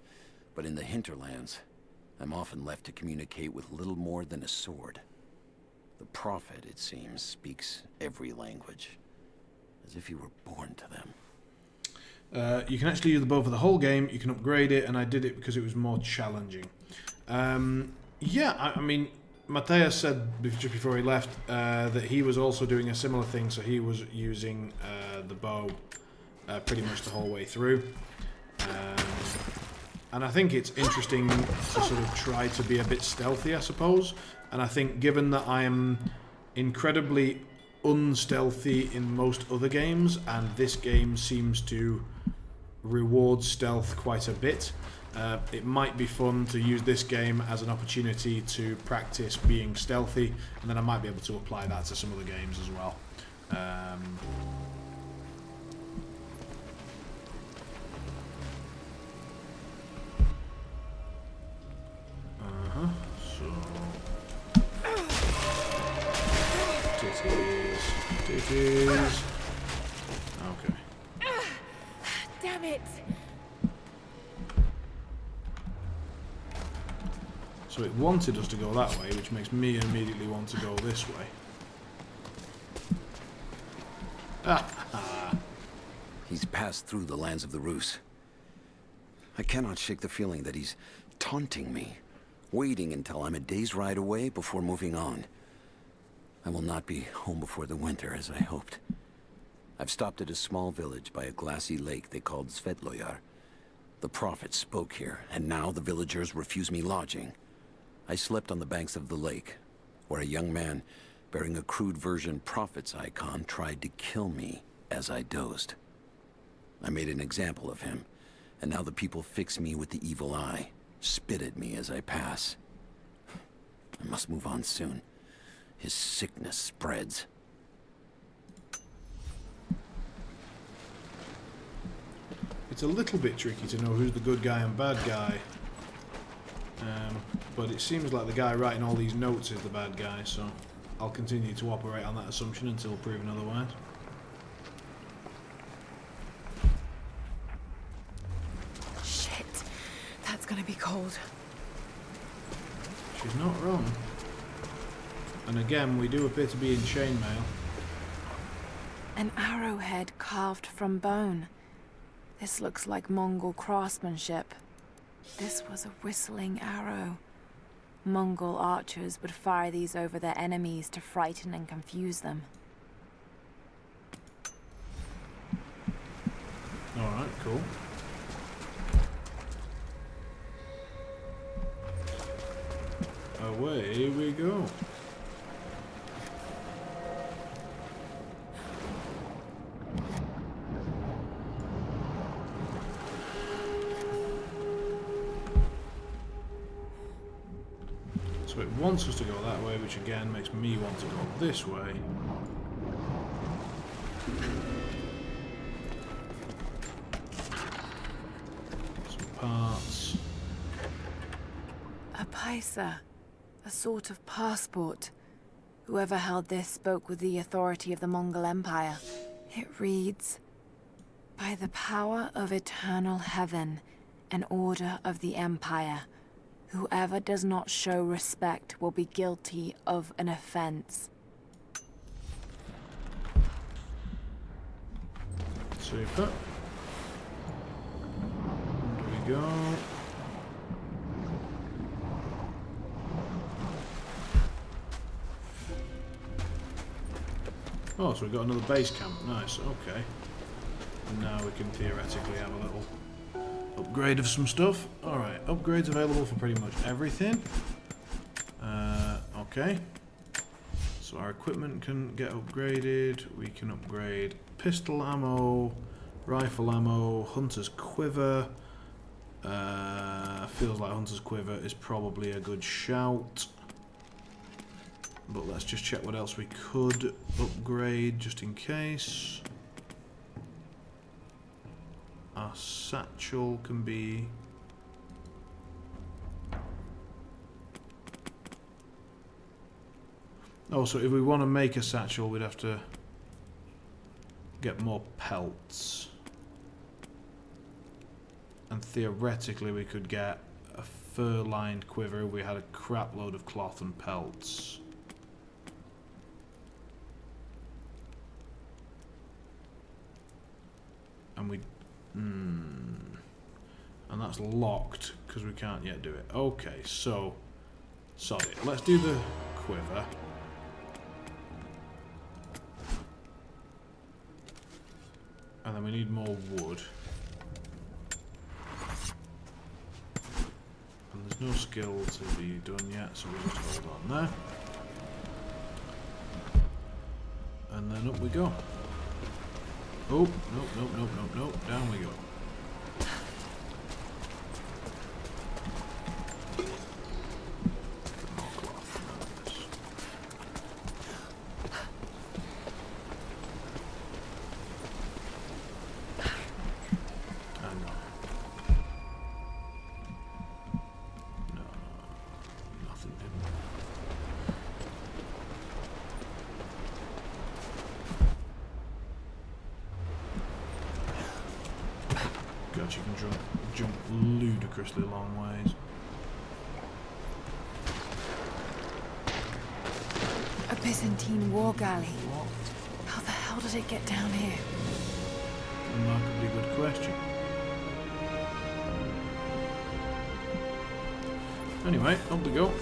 but in the hinterlands, I'm often left to communicate with little more than a sword. The Prophet, it seems, speaks every language, as if he were born to them. You can actually use the bow for the whole game. You can upgrade it, and I did it because it was more challenging. Yeah, I mean, Matthias said just before he left that he was also doing a similar thing, so he was using the bow pretty much the whole way through. And I think it's interesting to sort of try to be a bit stealthy, I suppose. And I think given that I am incredibly unstealthy in most other games, and this game seems to reward stealth quite a bit, it might be fun to use this game as an opportunity to practice being stealthy, and then I might be able to apply that to some other games as well. Titties. Okay. Damn it! So it wanted us to go that way, which makes me immediately want to go this way. He's passed through the lands of the Rus. I cannot shake the feeling that he's taunting me, waiting until I'm a day's ride away before moving on. I will not be home before the winter, as I hoped. I've stopped at a small village by a glassy lake they called Svetloyar. The Prophet spoke here, and now the villagers refuse me lodging. I slept on the banks of the lake, where a young man bearing a crude version Prophet's icon tried to kill me as I dozed. I made an example of him, and now the people fix me with the evil eye, spit at me as I pass. I must move on soon. His sickness spreads. It's a little bit tricky to know who's the good guy and bad guy. But it seems like the guy writing all these notes is the bad guy, so I'll continue to operate on that assumption until proven otherwise. Shit. That's gonna be cold. She's not wrong. And again, we do appear to be in chainmail. An arrowhead carved from bone. This looks like Mongol craftsmanship. This was a whistling arrow. Mongol archers would fire these over their enemies to frighten and confuse them. Alright, cool. Away we So it wants us to go that way, which again makes me want to go this way. Some parts. A paisa, a sort of passport. Whoever held this spoke with the authority of the Mongol Empire. It reads, "By the power of eternal heaven, an order of the Empire, whoever does not show respect will be guilty of an offense." Super. There we go. Oh, so we've got another base camp. Nice, okay. And now we can theoretically have a little upgrade of some stuff. Alright, upgrades available for pretty much everything. Okay. So our equipment can get upgraded. We can upgrade pistol ammo, rifle ammo, hunter's quiver. Feels like hunter's quiver is probably a good shout. But let's just check what else we could upgrade just in case. Our satchel can be... Oh, so if we want to make a satchel, we'd have to get more pelts. And theoretically, we could get a fur-lined quiver if we had a crap load of cloth and pelts. And we... and that's locked, because we can't yet do it. Okay, so... Sod it. Let's do the quiver. And then we need more wood. And there's no skill to be done yet, so we'll just hold on there. And then up we go. Oh, nope, nope, nope, nope, nope. Down we go. More cloth. Hang on. No, nothing in there. God, you can jump ludicrously long ways. A Byzantine war galley. How the hell did it get down here? Remarkably good question. Anyway, up we go.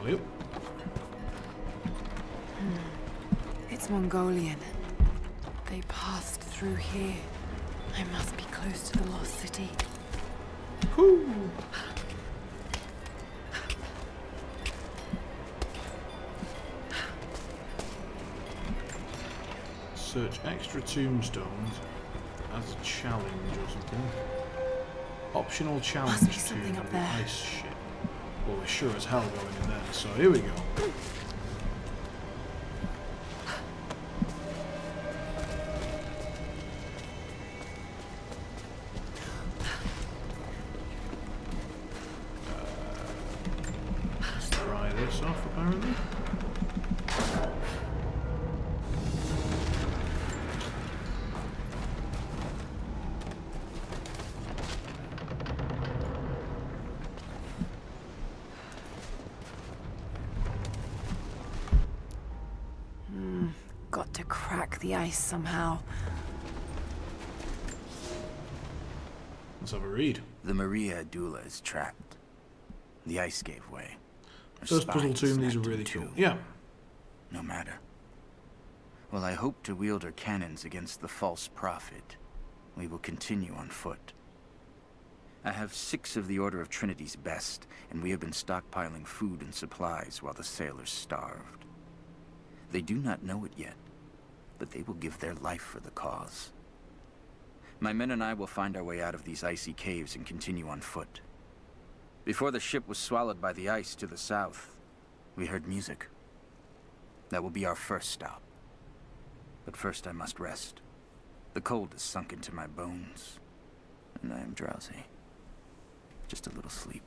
Alley-oop. It's Mongolian. They passed through here. I must be close to the lost city. Whoo! Search extra tombstones as a challenge or something. Optional challenge Must be to something up the there. ice ship. Well, we're sure as hell going in there, so here we go. Let's try this off, apparently. Got to crack the ice somehow. Let's have a read. The Maria Adula is trapped. The ice gave way. Her First puzzle spine tomb, these are snapped in really two. cool. Yeah. No matter. Well, I hope to wield her cannons against the false prophet. We will continue on foot. I have 6 of the Order of Trinity's best, and we have been stockpiling food and supplies while the sailors starved. They do not know it yet, but they will give their life for the cause. My men and I will find our way out of these icy caves and continue on foot. Before the ship was swallowed by the ice to the south, we heard music. That will be our first stop. But first I must rest. The cold has sunk into my bones, and I am drowsy. Just a little sleep.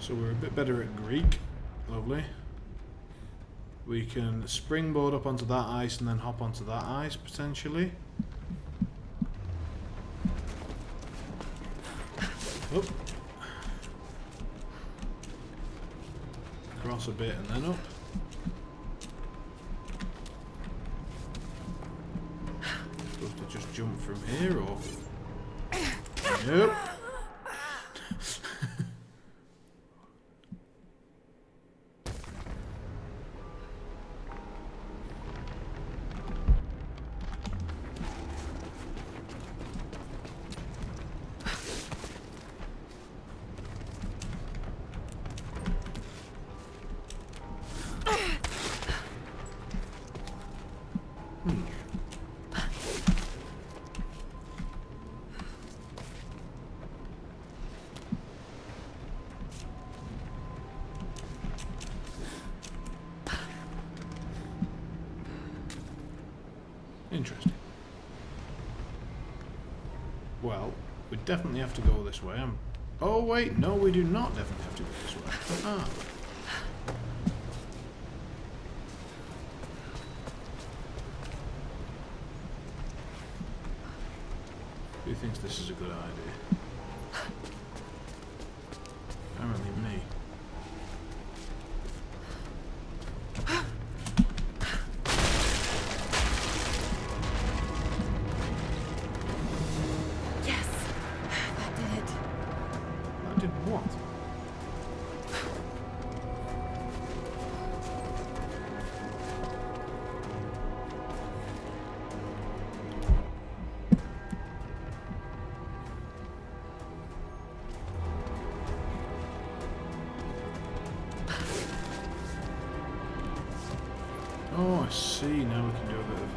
So we're a bit better at Greek. Lovely. We can springboard up onto that ice and then hop onto that ice, potentially. Up. Cross a bit and then up. Supposed to just jump from here, or... Nope. Interesting. Well, we definitely have to go this way. Oh wait, no, we do not definitely have to go this way. Ah. Who thinks this is a good idea? Apparently me. Oh, I see. Now we can do a bit of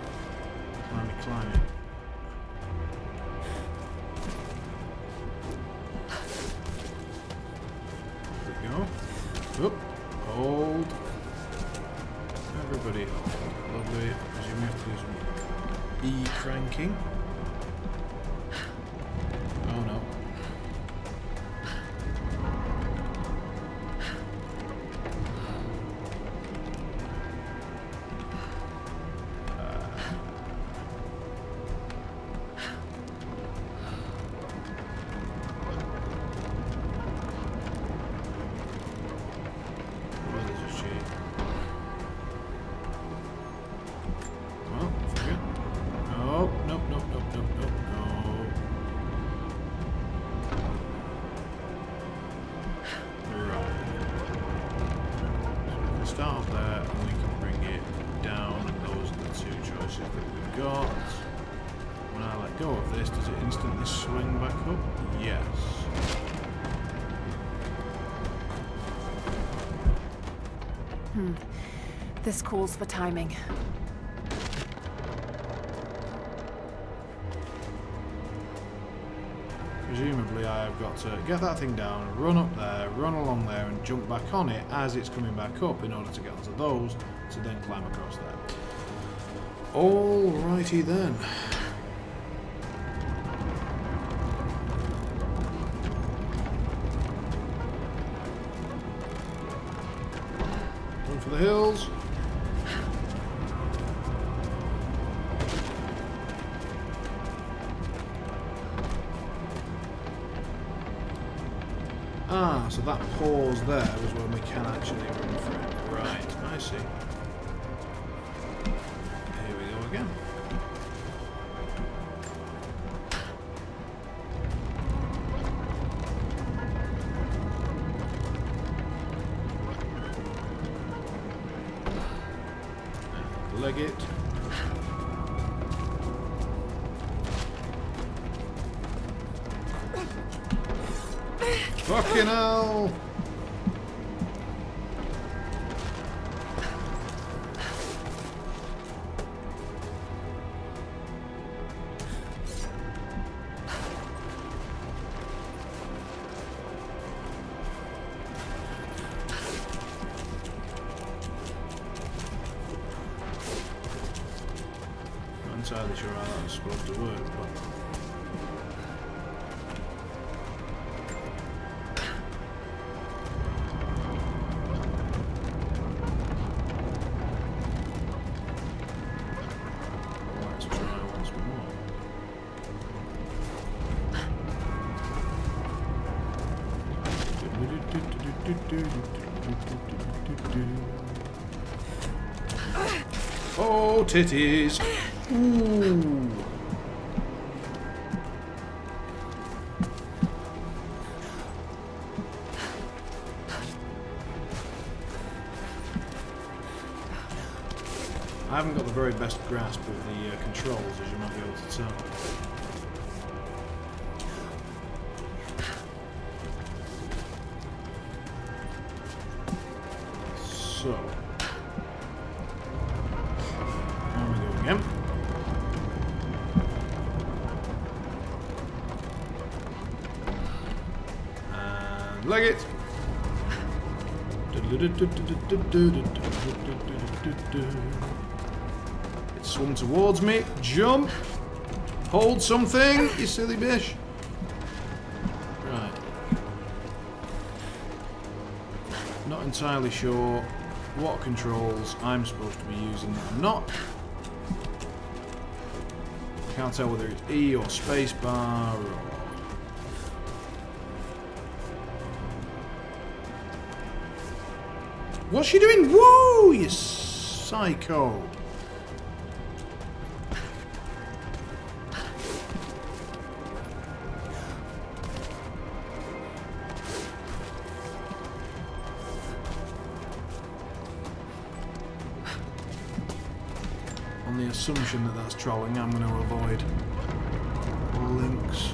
climbing. There we go. Up. Hold. Everybody hold. Lovely. I presume we have to do some E-cranking. Oh no. Start there and we can bring it down, and those are the 2 choices that we've got. When I let go of this, does it instantly swing back up? Yes. This calls for timing. Presumably I've got to get that thing down, run up there, run along there and jump back on it as it's coming back up in order to get onto those, to then climb across there. Alrighty then. Run for the hills. Ah, so that pause there was when we can actually run for it. Right, I see. Here we go again. leg it. Fucking hell! Not entirely sure how that was supposed to work, but... Let's try once more. Oh, titties! Ooh. I haven't got the very best grasp of the controls, as you might be able to tell. So, on we go again. And leg it. It swung towards me. Jump. Hold something, you silly bitch. Right. Not entirely sure what controls I'm supposed to be using that I'm not. Can't tell whether it's E or space bar or... What's she doing? Whoa, you psycho. On the assumption that that's trolling, I'm going to avoid links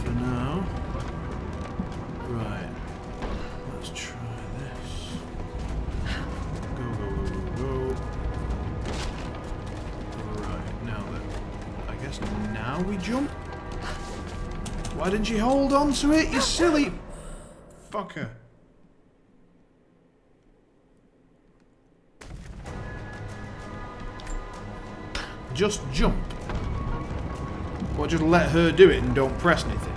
for now. Right, let's try this. Go, go, go, go, go. Right, now that, I guess now we jump? Why didn't you hold on to it, you silly fucker? Just jump. Or just let her do it and don't press anything.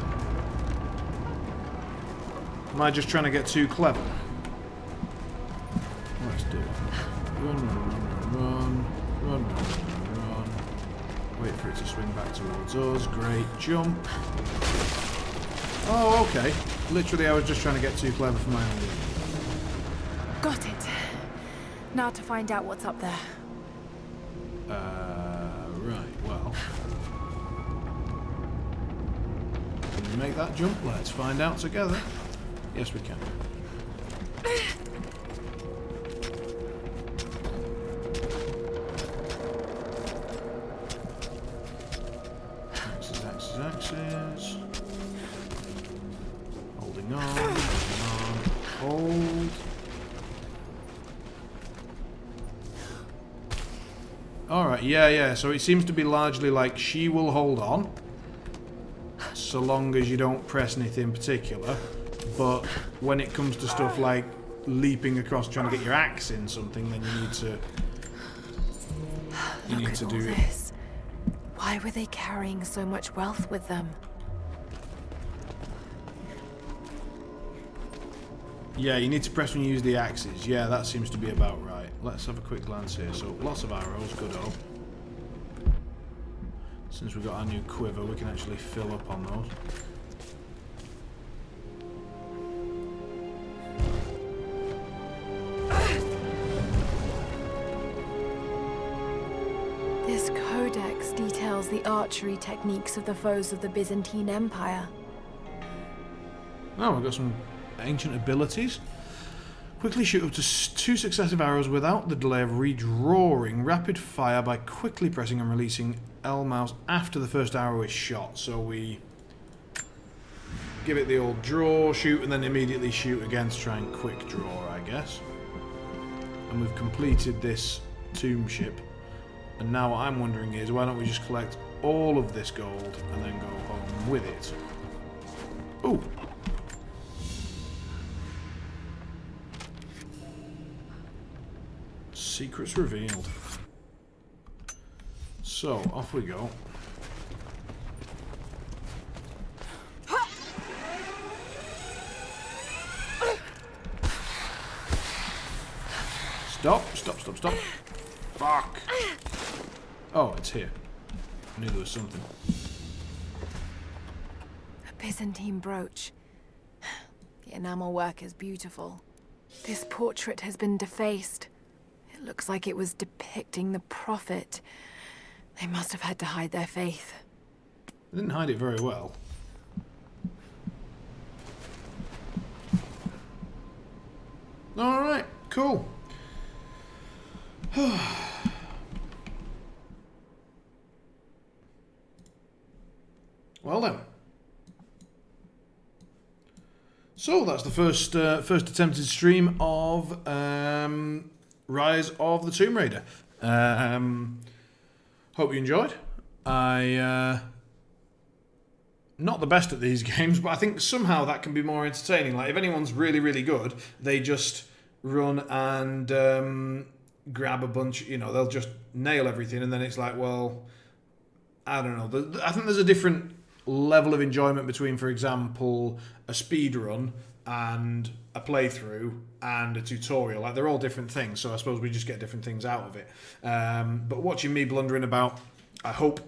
Am I just trying to get too clever? Let's do it. Run, run, run, run, run, run, run, run. Wait for it to swing back towards us. Great. Jump. Oh, okay. Literally, I was just trying to get too clever for my own good. Got it. Now to find out what's up there. Right, well. Can we make that jump? Let's find out together. Yes, we can. Axis, axis, axis. Holding on, hold. Alright, yeah, so it seems to be largely like she will hold on, so long as you don't press anything in particular, but when it comes to stuff like leaping across trying to get your axe in something, then you need to do it. Why were they carrying so much wealth with them? Yeah, you need to press when you use the axes. Yeah, that seems to be about right. Let's have a quick glance here. So, lots of arrows, good hope. Since we've got our new quiver, we can actually fill up on those. This codex details the archery techniques of the foes of the Byzantine Empire. Oh, we've got some ancient abilities. Quickly shoot up to 2 successive arrows without the delay of redrawing. Rapid fire by quickly pressing and releasing L mouse after the first arrow is shot. So we give it the old draw, shoot, and then immediately shoot again to try and quick draw, I guess. And we've completed this tomb ship. And now what I'm wondering is, why don't we just collect all of this gold and then go home with it? Ooh. Secrets revealed. So, off we go. Stop, stop, stop, stop. Fuck. Oh, it's here. I knew there was something. A Byzantine brooch. The enamel work is beautiful. This portrait has been defaced. It looks like it was depicting the Prophet. They must have had to hide their faith. They didn't hide it very well. Alright, cool. Well then. So that's the first attempted stream of Rise of the Tomb Raider. Hope you enjoyed. Not the best at these games, but I think somehow that can be more entertaining. Like, if anyone's really, really good, they just run and grab a bunch, you know, they'll just nail everything, and then it's like, well, I don't know. I think there's a different level of enjoyment between, for example, a speed run and a playthrough and a tutorial. Like, they're all different things, so I suppose we just get different things out of it. But watching me blundering about, I hope,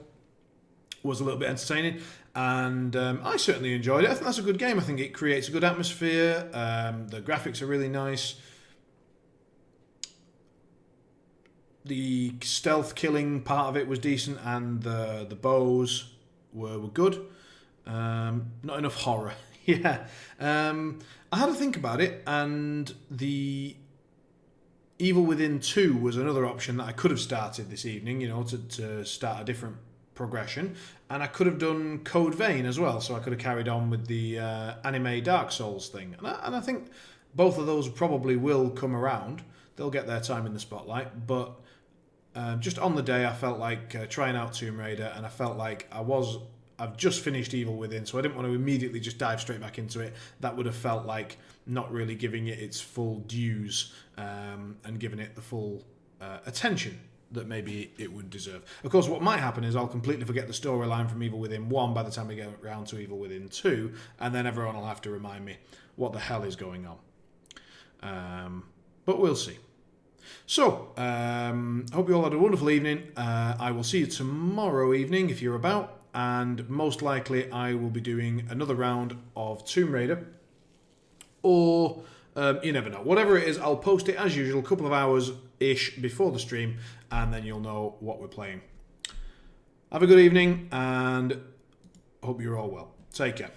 was a little bit entertaining, and I certainly enjoyed it. I think that's a good game. I think it creates a good atmosphere. The graphics are really nice. The stealth killing part of it was decent, and the bows were good. Not enough horror. Yeah. I had to think about it, and the Evil Within 2 was another option that I could have started this evening, you know, to start a different progression. And I could have done Code Vein as well, so I could have carried on with the anime Dark Souls thing. And I think both of those probably will come around. They'll get their time in the spotlight, but just on the day I felt like trying out Tomb Raider, and I felt like I've just finished Evil Within, so I didn't want to immediately just dive straight back into it. That would have felt like not really giving it its full dues and giving it the full attention that maybe it would deserve. Of course, what might happen is I'll completely forget the storyline from Evil Within 1 by the time we get around to Evil Within 2, and then everyone will have to remind me what the hell is going on. But we'll see. So, hope you all had a wonderful evening. I will see you tomorrow evening if you're about. And most likely I will be doing another round of Tomb Raider, or you never know. Whatever it is, I'll post it as usual, a couple of hours-ish before the stream, and then you'll know what we're playing. Have a good evening, and hope you're all well. Take care.